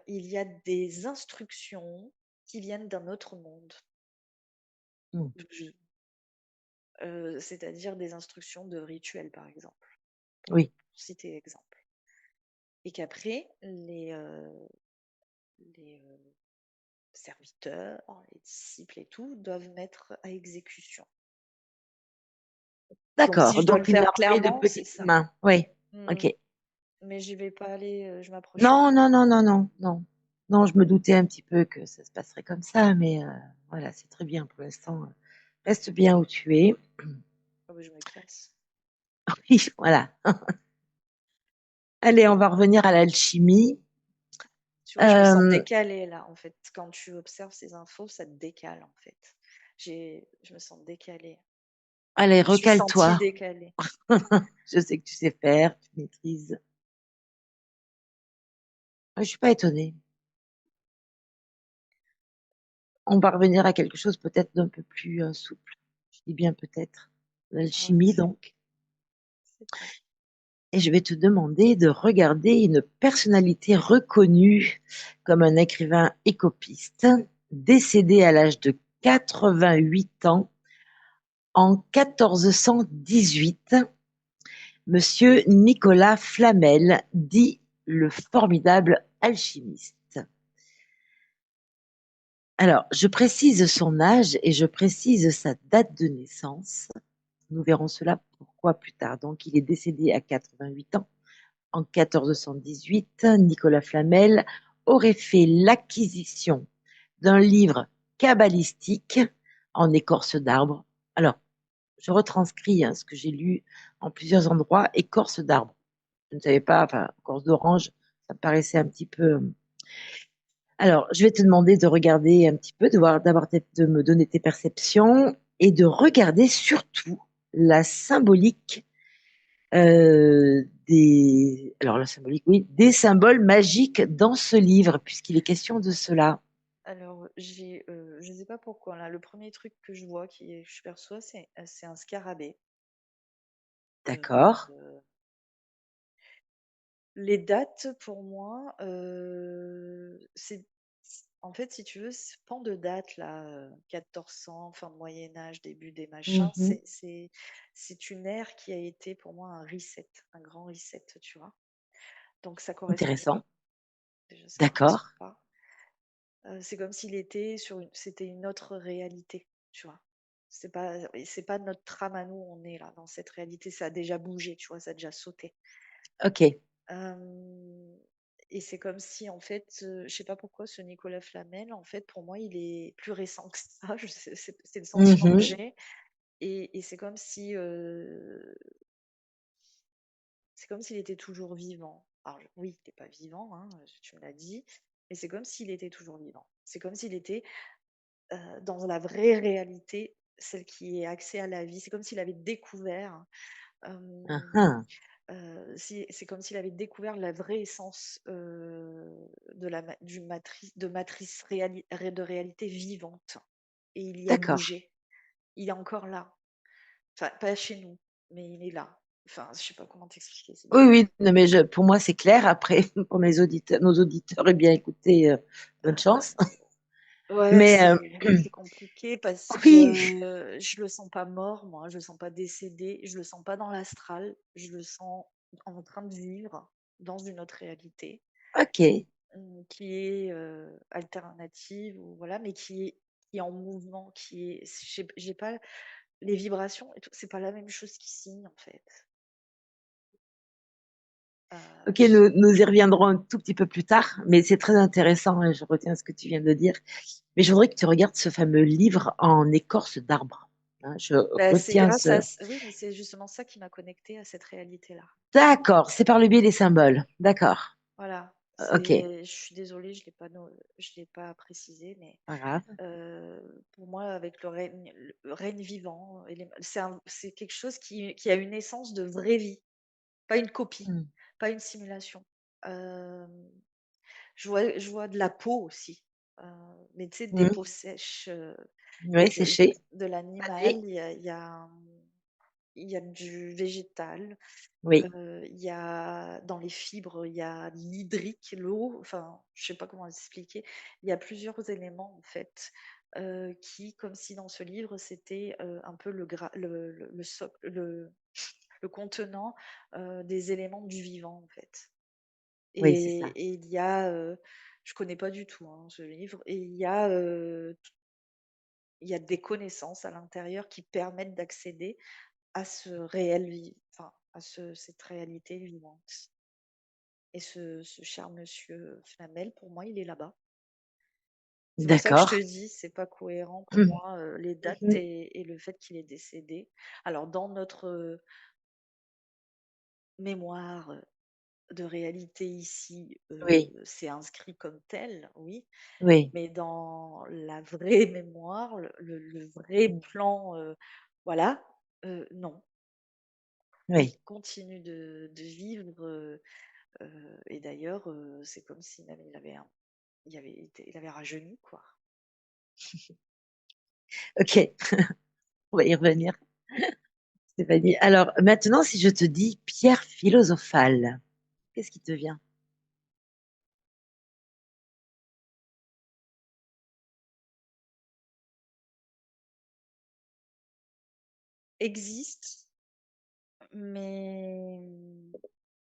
il y a des instructions qui viennent d'un autre monde. Hmm. Je- C'est-à-dire des instructions de rituel, par exemple, pour Oui, citer l'exemple. Et qu'après, les serviteurs, les disciples et tout, doivent mettre à exécution. Donc, si d'accord. je dois Donc, le une faire armée de clairement, c'est petites ça. mains. Oui, Mm. ok. Mais j'y vais pas aller, je m'approcherai Non, pas. non, non, non, non, non. Non, je me doutais un petit peu que ça se passerait comme ça, mais voilà, c'est très bien pour l'instant. Reste bien où tu es. Ah oui, je me casse. Oui, voilà. Allez, on va revenir à l'alchimie. Tu vois, je me sens Euh, décalée là, en fait. Quand tu observes ces infos, ça te décale, en fait. Je me sens décalée. allez, Je me suis sentie recale-toi. décalée. Je sais que tu sais faire, tu maîtrises. Je suis pas étonnée. On va revenir à quelque chose peut-être d'un peu plus souple. Je dis bien peut-être. Ouais, L'alchimie, donc. c'est vrai. Et je vais te demander de regarder une personnalité reconnue comme un écrivain écopiste, décédé à l'âge de 88 ans en 1418, Monsieur Nicolas Flamel, dit le formidable alchimiste. Alors, je précise son âge et je précise sa date de naissance. Nous verrons cela pourquoi plus tard. Donc, il est décédé à 88 ans. En 1418, Nicolas Flamel aurait fait l'acquisition d'un livre kabbalistique en écorce d'arbre. Alors, je retranscris ce que j'ai lu en plusieurs endroits, écorce d'arbre. Je ne savais pas, enfin, écorce d'orange, ça me paraissait un petit peu. Alors, je vais te demander de regarder un petit peu, de voir, d'abord de me donner tes perceptions et de regarder surtout la symbolique alors la symbolique, oui, des symboles magiques dans ce livre, puisqu'il est question de cela. Alors, je sais pas pourquoi, là, le premier truc que je vois, je perçois, c'est un scarabée. D'accord. Euh, les dates, pour moi, en fait, si tu veux, ce pan de date, là, 1400, fin de Moyen-Âge, début des machins, Mhm. c'est une ère qui a été pour moi un reset, un grand reset, tu vois. Donc, ça correspond Intéressant. pas. Déjà, ça D'accord. correspond pas. C'est comme c'était une autre réalité, tu vois. C'est pas notre trame à nous, on est là dans cette réalité, ça a déjà bougé, tu vois, ça a déjà sauté. Ok. Hem et c'est comme si en fait, je sais pas pourquoi ce Nicolas Flamel, en fait, pour moi, il est plus récent que ça, je sais c'est le sentiment que Mhm. j'ai et c'est comme s'il était toujours vivant. Alors oui, il est pas vivant, hein, tu me l'as dit, mais c'est comme s'il était toujours vivant. C'est comme s'il était, dans la vraie réalité, celle qui est accès à la vie. C'est comme s'il avait découvert, hem Mhm. c'est comme s'il avait découvert la vraie essence, de la ma d'une matrice de réalité vivante et il y a D'accord. bougé. Il est encore là. Enfin, pas chez nous, mais il est là. Enfin, je sais pas comment t'expliquer, c'est Oui, bizarre. oui, non, mais pour moi, c'est clair. Après, pour nos auditeurs, eh bien, écoutez, bonne chance. Ouais, Mais c'est compliqué parce oui, que je le sens pas mort, moi, je le sens pas décédé, je le sens pas dans l'astral, je le sens en train de vivre dans une autre réalité. ok. Qui est, alternative ou voilà, mais qui est en mouvement, qui est j'ai pas les vibrations et tout, c'est pas la même chose qu'ici, en fait. Ok, J nous y reviendrons un tout petit peu plus tard, mais c'est très intéressant et je retiens ce que tu viens de dire. Mais je voudrais que tu regardes ce fameux livre en écorce d'arbre. Hein, je Bah, c'est retiens grâce ce. à ç oui, mais c'est justement ça qui m'a connectée à cette réalité-là. D'accord, c'est par le biais des symboles. D'accord. Voilà, Ok, je suis désolée, je l'ai pas précisé, mais pas grave. pour moi, avec le règne vivant et c'est quelque chose qui a une essence de vraie vie, pas une copie, Hmm. pas une simulation. Hem je vois de la peau aussi, mais tu sais, des Hmm. peaux sèches, Oui, séché. de l'animal, Pané. il y a du végétal, Oui, il y a dans les fibres, il y a l'hydrique, l'eau, enfin, je sais pas comment expliquer. Il y a plusieurs éléments, en fait, qui, comme si dans ce livre, c'était, un peu le socle, le contenant, des éléments du vivant, en fait. oui, c'est ça. Et il y a, je connais pas du tout, hein, ce livre et il y a des connaissances à l'intérieur qui permettent d'accéder à ce enfin, à cette réalité vivante et ce cher monsieur Flamel, pour moi, il est là-bas. C'est pour ça que je te D'accord. dis, c'est pas cohérent pour Mhm. moi, les dates Mhm. et le fait qu'il est décédé. Alors dans notre, mémoire, de réalité ici, Oui, c'est inscrit comme tel, oui. oui, Mais dans la vraie mémoire, le vrai mm, plan, voilà, non. Il oui. continue de vivre, et d'ailleurs, c'est comme si même il avait rajeuni, quoi. Ok, on va y revenir, Stéphanie. Alors maintenant, si je te dis pierre philosophale, qu'est-ce qui te vient? Existe, mais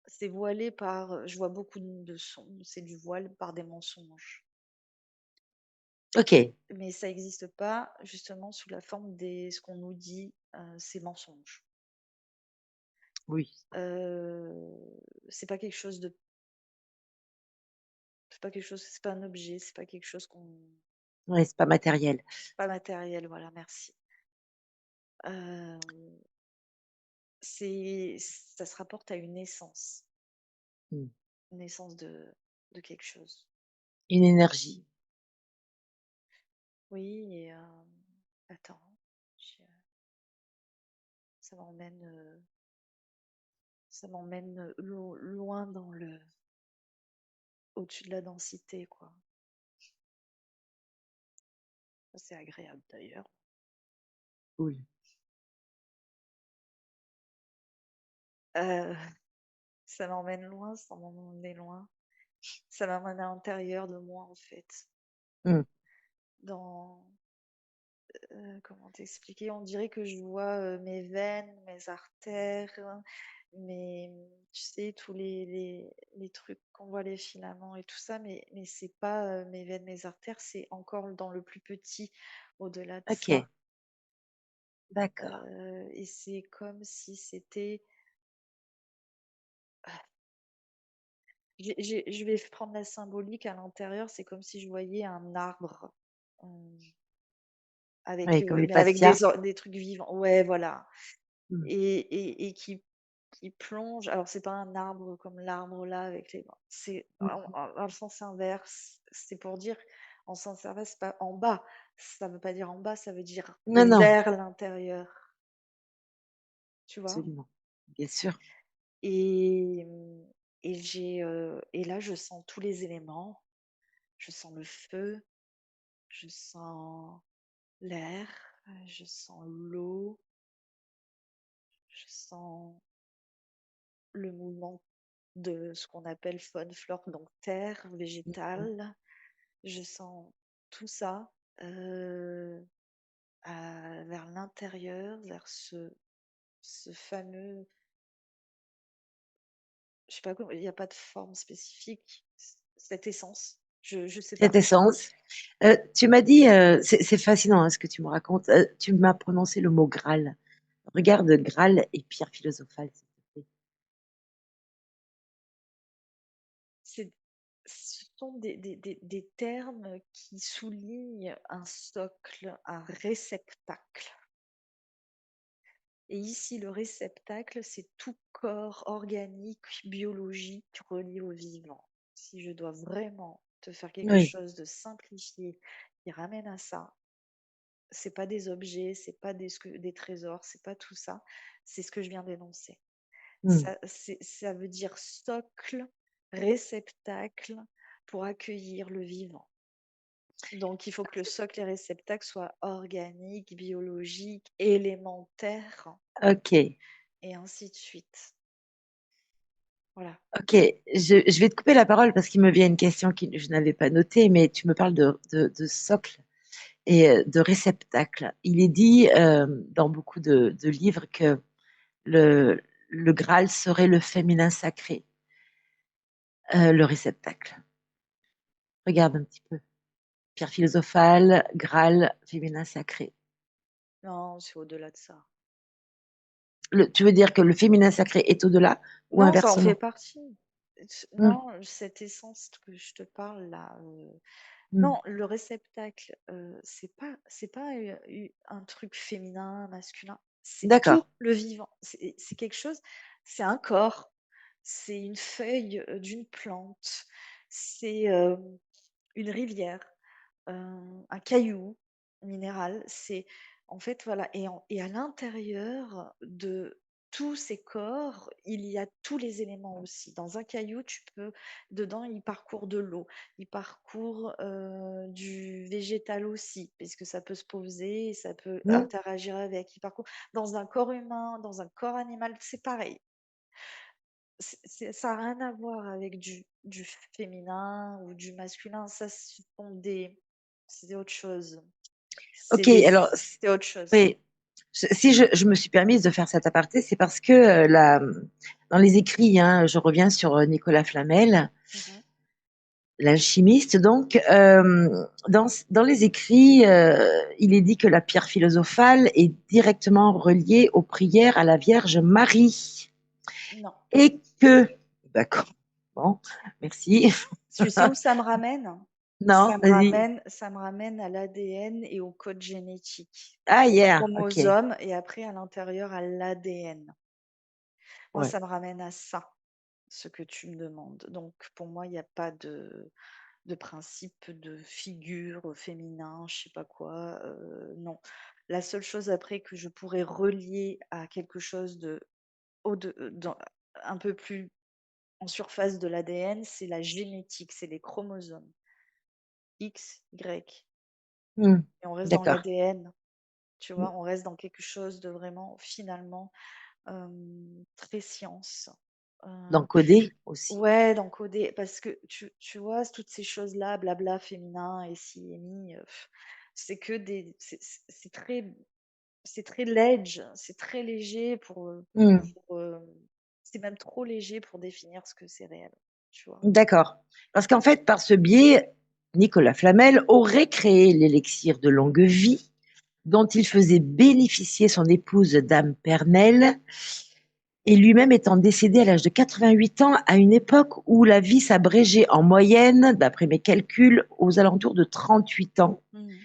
c'est voilé par, je vois beaucoup de son c'est du voile par des mensonges. Ok, Mais ça existe pas justement sous la forme des ce qu'on nous dit, ces mensonges. oui. C'est pas quelque chose de c'est pas un objet, c'est pas quelque chose qu'on Ouais, c'est pas matériel. Pas matériel, voilà, merci. Euh, ça se rapporte à Hmm. une essence de quelque chose. Une énergie. Oui, et attends, je- ça m'emmène loin au-dessus de la densité, quoi. Ça, c'est agréable d'ailleurs. Cool. Euh, ça m'emmène loin, ça m'emmène loin. Ça m'emmène à l'intérieur de moi, en fait. Hmm. Dans, comment t'expliquer? On dirait que je vois mes veines, mes artères, tu sais, tous les trucs qu'on voit, les filaments et tout ça, mais c'est pas mes veines, mes artères, c'est encore dans le plus petit, au-delà de Ok, ça. d'accord. Et c'est comme si c'était. Je vais prendre la symbolique à l'intérieur, c'est comme si je voyais un arbre. hum, Oui, comme les mais avec des, fascias. des trucs vivants. Ouais, voilà. Hmm. Et qui plonge. Alors, c'est pas un arbre comme l'arbre là avec les. C'est Mhm. dans le sens inverse. C'est pour dire en sens inverse, c'est pas en bas. Ça veut pas dire en bas, ça veut dire Non, non, vers l'intérieur. Tu vois? absolument. Bien sûr. Et, et là, je sens tous les éléments. Je sens le feu, je sens l'air, je sens l'eau, je sens le mouvement de ce qu'on appelle faune, flore, donc terre, Mhm. végétal. Je sens tout ça euh, vers l'intérieur, vers ce fameux, je sais pas comment, il n'y a pas de forme spécifique, cette essence. Je sais Cette pas. essence. Tu m'as dit, c'est fascinant hein, ce que tu me racontes. Tu m'as prononcé le mot Graal. Regarde Graal et pierre philosophale, s'il te plaît. C'est, ce sont des termes qui soulignent un socle, un réceptacle. Et ici, le réceptacle, c'est tout corps organique, biologique relié au vivant. Si je dois vraiment te faire quelque Oui. chose de simplifié qui ramène à ça, c'est pas des objets, c'est pas des trésors, c'est pas tout ça, c'est ce que je viens d'énoncer. Hmm. Ça veut dire socle, réceptacle pour accueillir le vivant. Donc, il faut que le socle et réceptacle soient organiques, biologiques, élémentaires, Ok. et ainsi de suite. Voilà. Ok. Je vais te couper la parole parce qu'il me vient une question que je n'avais pas notée, mais tu me parles de socle et de réceptacle. Il est dit dans beaucoup de livres que le, le Graal serait le féminin sacré, le réceptacle. Regarde un petit peu. Pierre philosophale, Graal, féminin sacré. Non, c'est au-delà de ça. Tu veux dire que le féminin sacré est au-delà ou Non, ça en fait inversement? partie. Hmm, Non, cette essence que je te parle là. hmm. Non, le réceptacle, c'est pas un truc féminin, masculin. C'est D'accord. tout le vivant. C'est quelque chose. C'est un corps. C'est une feuille d'une plante. C'est une rivière. Un caillou minéral. C'est en fait voilà. Et à l'intérieur de tous ces corps, il y a tous les éléments aussi. Dans un caillou, dedans, il parcourt de l'eau, il parcourt du végétal aussi, puisque ça peut se poser, et ça peut Hmm. interagir avec. Il parcourt dans un corps humain, dans un corps animal, c'est pareil. Ça n'a rien à voir avec du féminin ou du masculin. Ça, c'est autre chose. Ok, alors, C'est autre chose. oui, si je me suis permise de faire cet aparté, c'est parce que dans les écrits, hein, je reviens sur Nicolas Flamel, Mhm. l'alchimiste, donc, dans les écrits, il est dit que la pierre philosophale est directement reliée aux prières à la Vierge Marie Non. et que, d'accord, bon, merci. Tu sais où ça me ramène? Non, vas-y. Ça me ramène à l'ADN et au code génétique, Ah, aux yeah, ok. chromosomes et après à l'intérieur à l'ADN. Moi, Ouais. ça me ramène à ça, ce que tu me demandes. Donc, pour moi, il n'y a pas de principe de figure féminin, je sais pas quoi. Non. La seule chose après que je pourrais relier à quelque chose un peu plus en surface de l'ADN, c'est la génétique, c'est les chromosomes. X, Y. Hmm, Et on reste dans d'accord. l'ADN, tu Hmm. vois, on reste dans quelque chose de vraiment, finalement, très science. Euh, D'encoder aussi. Ouais, d'encoder, parce que tu vois, toutes ces choses-là, blabla, féminin, et si, et mi, c'est que des. C'est très ledge, c'est très léger Hmm, pour, c'est même trop léger pour définir ce que c'est réel, tu vois. d'accord. Parce qu'en fait, par ce biais, Nicolas Flamel aurait créé l'élixir de longue vie dont il faisait bénéficier son épouse Dame Pernelle, et lui-même étant décédé à l'âge de 88 ans, à une époque où la vie s'abrégeait en moyenne, d'après mes calculs, aux alentours de 38 ans. Mhm.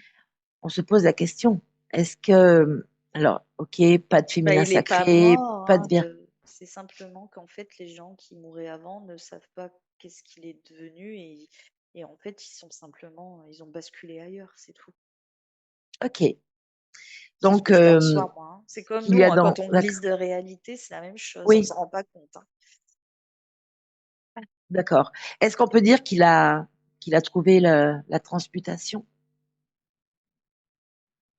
On se pose la question, est-ce que, alors, ok, pas de Bah, féminin il n'est pas sacré, mort, pas hein, de bien. c'est simplement qu'en fait, les gens qui mouraient avant ne savent pas qu'est-ce qu'il est devenu et en fait, ils ont basculé ailleurs, c'est tout. Ok, C'est ce donc que je perçois, moi, hein. C'est comme il y nous, a hein, quand dans, on glisse d'accord, de réalité, c'est la même chose, on oui, s'en rend pas compte, hein. d'accord. Est-ce qu'on peut dire qu'il a trouvé la transmutation?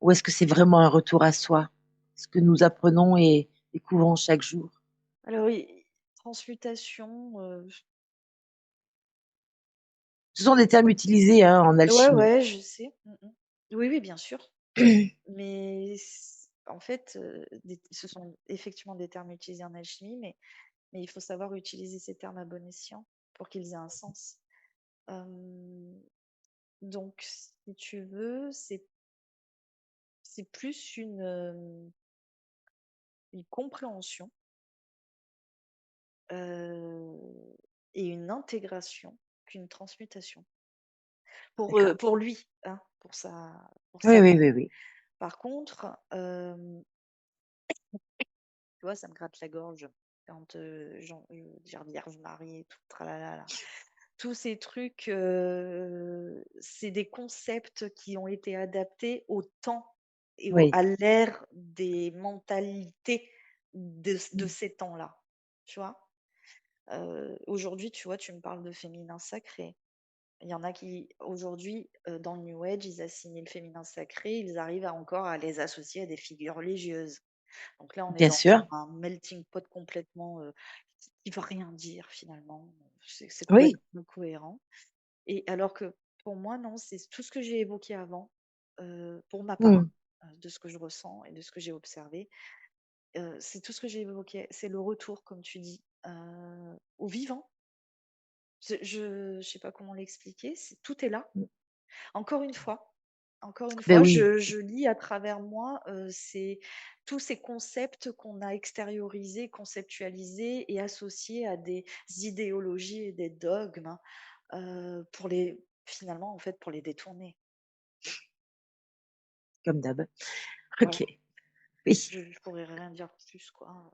Ou est-ce que c'est vraiment un retour à soi, ce que nous apprenons et découvrons chaque jour? Alors oui, transmutation, Ce sont des termes utilisés hein, en ouais, alchimie. ouais, je sais. Oui, oui, bien sûr. Mais en fait, ce sont effectivement des termes utilisés en alchimie, mais il faut savoir utiliser ces termes à bon escient pour qu'ils aient un sens. Euh, donc, si tu veux, c'est plus une compréhension euh, et une intégration qu'une transmutation. D'accord. Pour lui, hein, pour Oui, sa oui, vie. oui, oui. Par contre, tu vois, ça me gratte la gorge quand j'ai Vierge Marie et tout, tralala, là. Tous ces trucs, c'est des concepts qui ont été adaptés au temps et Oui. à l'ère des mentalités de ces temps-là. Tu vois. Aujourd'hui, tu vois, tu me parles de féminin sacré. Il y en a qui, aujourd'hui, dans le New Age, ils assignent le féminin sacré, ils arrivent encore à les associer à des figures religieuses. Donc là, on est Bien dans sûr. un melting pot complètement qui ne veut rien dire finalement. C'est Oui. complètement cohérent. Et alors que pour moi, non, c'est tout ce que j'ai évoqué avant, pour ma part, Hmm. de ce que je ressens et de ce que j'ai observé. C'est tout ce que j'ai évoqué. C'est le retour, comme tu dis, au vivant. Je sais pas comment l'expliquer. Tout est là. Encore une fois, Ben oui, je lis à travers moi tous ces concepts qu'on a extériorisés, conceptualisés et associés à des idéologies et des dogmes, hein, finalement, en fait, pour les détourner. comme d'hab. Voilà, Ok. Oui, je pourrais rien dire plus, quoi.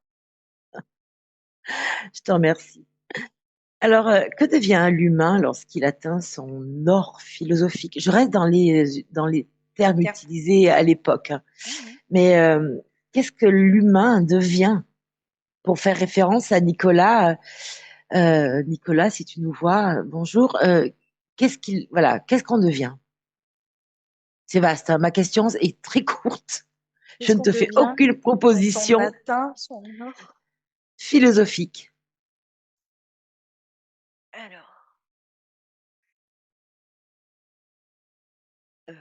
je te remercie. Alors, que devient l'humain lorsqu'il atteint son or philosophique? Je reste dans les termes Tiens. utilisés à l'époque, hein. Mhm. Mais qu'est-ce que l'humain devient? Pour faire référence à Nicolas, Nicolas, si tu nous vois, bonjour. Qu'est-ce qu'on devient? C'est vaste, hein. Ma question est très courte. Je Qu'est-ce ne qu'on te fais devient aucune quand on proposition atteint son or? philosophique. Alors, euh,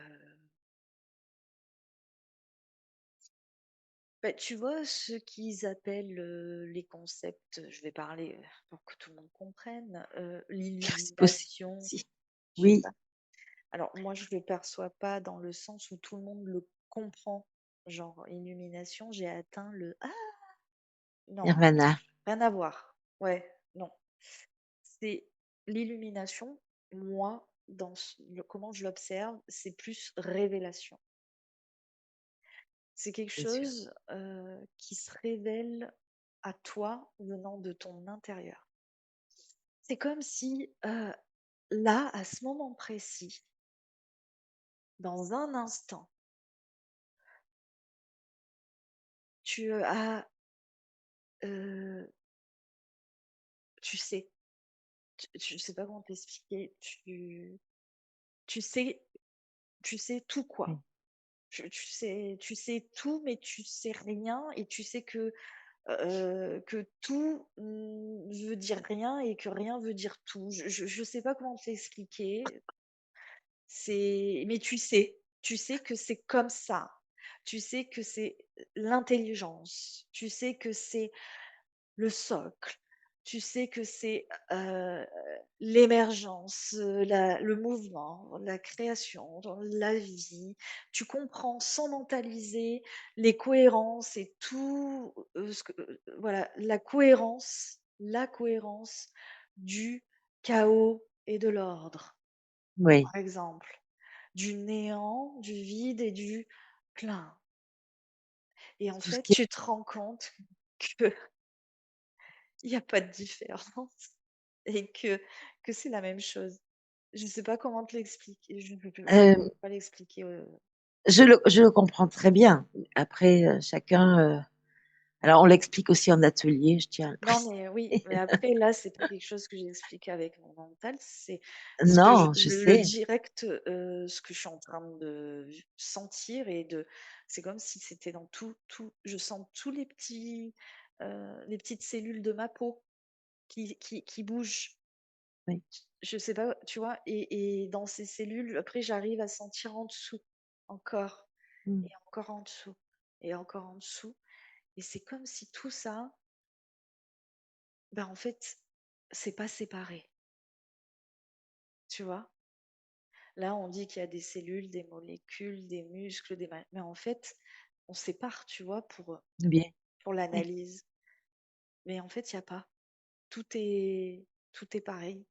bah, tu vois, ce qu'ils appellent les concepts, je vais parler pour que tout le monde comprenne, C'est possible. l'illumination, Si. je sais Oui, pas. Alors, moi, je ne le perçois pas dans le sens où tout le monde le comprend. Genre, illumination, j'ai atteint le... Ah, non, Nirvana. rien à voir. Ouais, non. C'est l'illumination, moi. comment je l'observe, c'est plus révélation. C'est quelque bien sûr. chose qui se révèle à toi venant de ton intérieur. C'est comme si là, à ce moment précis, dans un instant, tu as, euh, tu sais, je sais pas comment t'expliquer, tu sais, tu sais tout Oui, quoi. Tu sais tout, mais tu sais rien, et tu sais que tout veut dire rien et que rien veut dire tout. Je sais pas comment t'expliquer. Mais tu sais que c'est comme ça. Tu sais que c'est l'intelligence. Tu sais que c'est le socle. Tu sais que c'est l'émergence, le mouvement, la création, la vie. Tu comprends sans mentaliser les cohérences et tout, voilà, la cohérence du chaos et de l'ordre, oui, par exemple, du néant, du vide et du plein. Et en tout ce fait, qui est tu te rends compte que il y a pas de différence et que c'est la même chose. Je sais pas comment te l'expliquer, je euh, peux pas l'expliquer, je le comprends très bien. Après, chacun. Alors, on l'explique aussi en atelier, je tiens à le non, mais oui, préciser. mais après là, c'est pas quelque chose que j'explique avec mon mental, c'est ce que Non, je le sais. direct, ce que je suis en train de sentir, c'est comme si c'était dans je sens tous les petites cellules de ma peau qui bougent. Oui. Je sais pas, tu vois? Et dans ces cellules, après, j'arrive à sentir en dessous, encore, Mm, et encore en dessous, et encore en dessous. Et c'est comme si tout ça, ben, en fait, c'est pas séparé, tu vois? Là, on dit qu'il y a des cellules, des molécules, des muscles, mais en fait, on sépare, tu vois, bien. pour Oui. l'analyse. Mais en fait, il y a pas. Tout est pareil.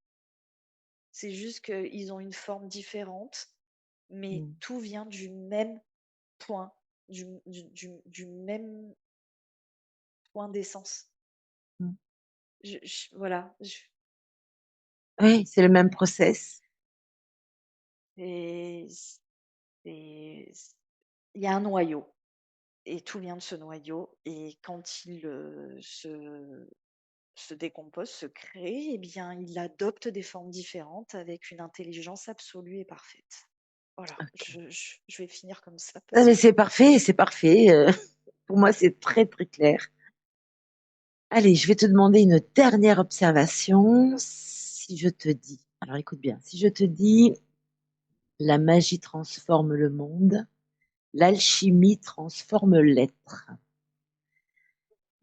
C'est juste qu'ils ont une forme différente, mais Mm, tout vient du même point, du même point d'essence. mm. Voilà. Oui, c'est le même process. Et il y a un noyau, et tout vient de ce noyau. Et quand il se décompose, se crée, eh bien, il adopte des formes différentes avec une intelligence absolue et parfaite. Voilà, Ok. je vais finir comme ça Ah, parce mais que c'est parfait, c'est parfait. Pour moi, c'est très, très clair. Allez, je vais te demander une dernière observation. Si je te dis, alors écoute bien, si je te dis la magie transforme le monde, l'alchimie transforme l'être.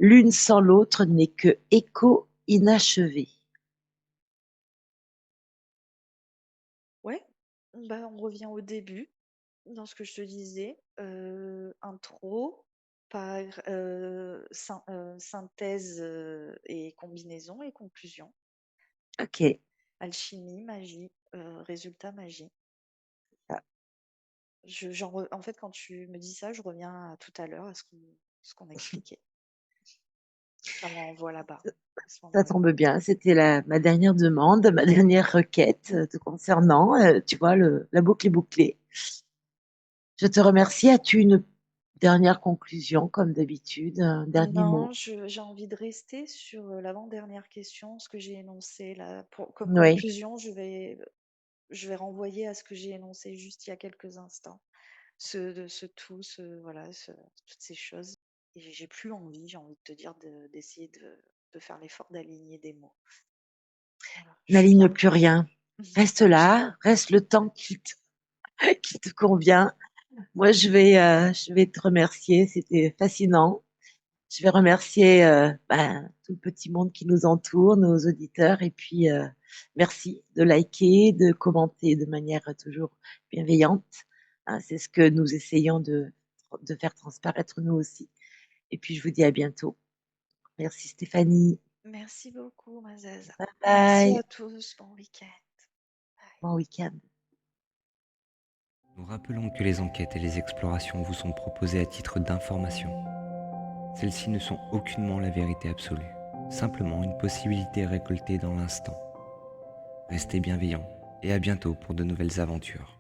L'une sans l'autre n'est que écho inachevé. ouais, bah, on revient au début, dans ce que je te disais, intro, synthèse, et combinaison et conclusion. Ok. Alchimie, magie, résultat, magie. Ah, En fait, quand tu me dis ça, je reviens à tout à l'heure, à ce qu'on expliquait. Ça m'envoie là-bas, à ce ça moment-là. tombe bien, c'était ma dernière demande, ma dernière requête te concernant. Tu vois, la boucle est bouclée. Je te remercie. As-tu une dernière conclusion, comme d'habitude, un dernier Non, mot? j'ai envie de rester sur l'avant-dernière question, ce que j'ai énoncé là. Comme Oui, conclusion, je vais renvoyer à ce que j'ai énoncé juste il y a quelques instants. Ce tout, voilà, toutes ces choses. Et j'ai envie de te dire d'essayer de faire l'effort d'aligner des mots. Voilà, je suis n'aligne bien. plus rien. Reste là, reste le temps qui te convient. Moi, je vais te remercier. C'était fascinant. Je vais remercier tout le petit monde qui nous entoure, nos auditeurs, et puis merci de liker, de commenter de manière toujours bienveillante. Hein, c'est ce que nous essayons de faire transparaître nous aussi. Et puis je vous dis à bientôt. Merci Stéphanie. Merci beaucoup, Mazaza. Bye Merci à bye. tous. Bon week-end. Bye. bon week-end. Nous rappelons que les enquêtes et les explorations vous sont proposées à titre d'information. Celles-ci ne sont aucunement la vérité absolue, simplement une possibilité récoltée dans l'instant. Restez bienveillants et à bientôt pour de nouvelles aventures.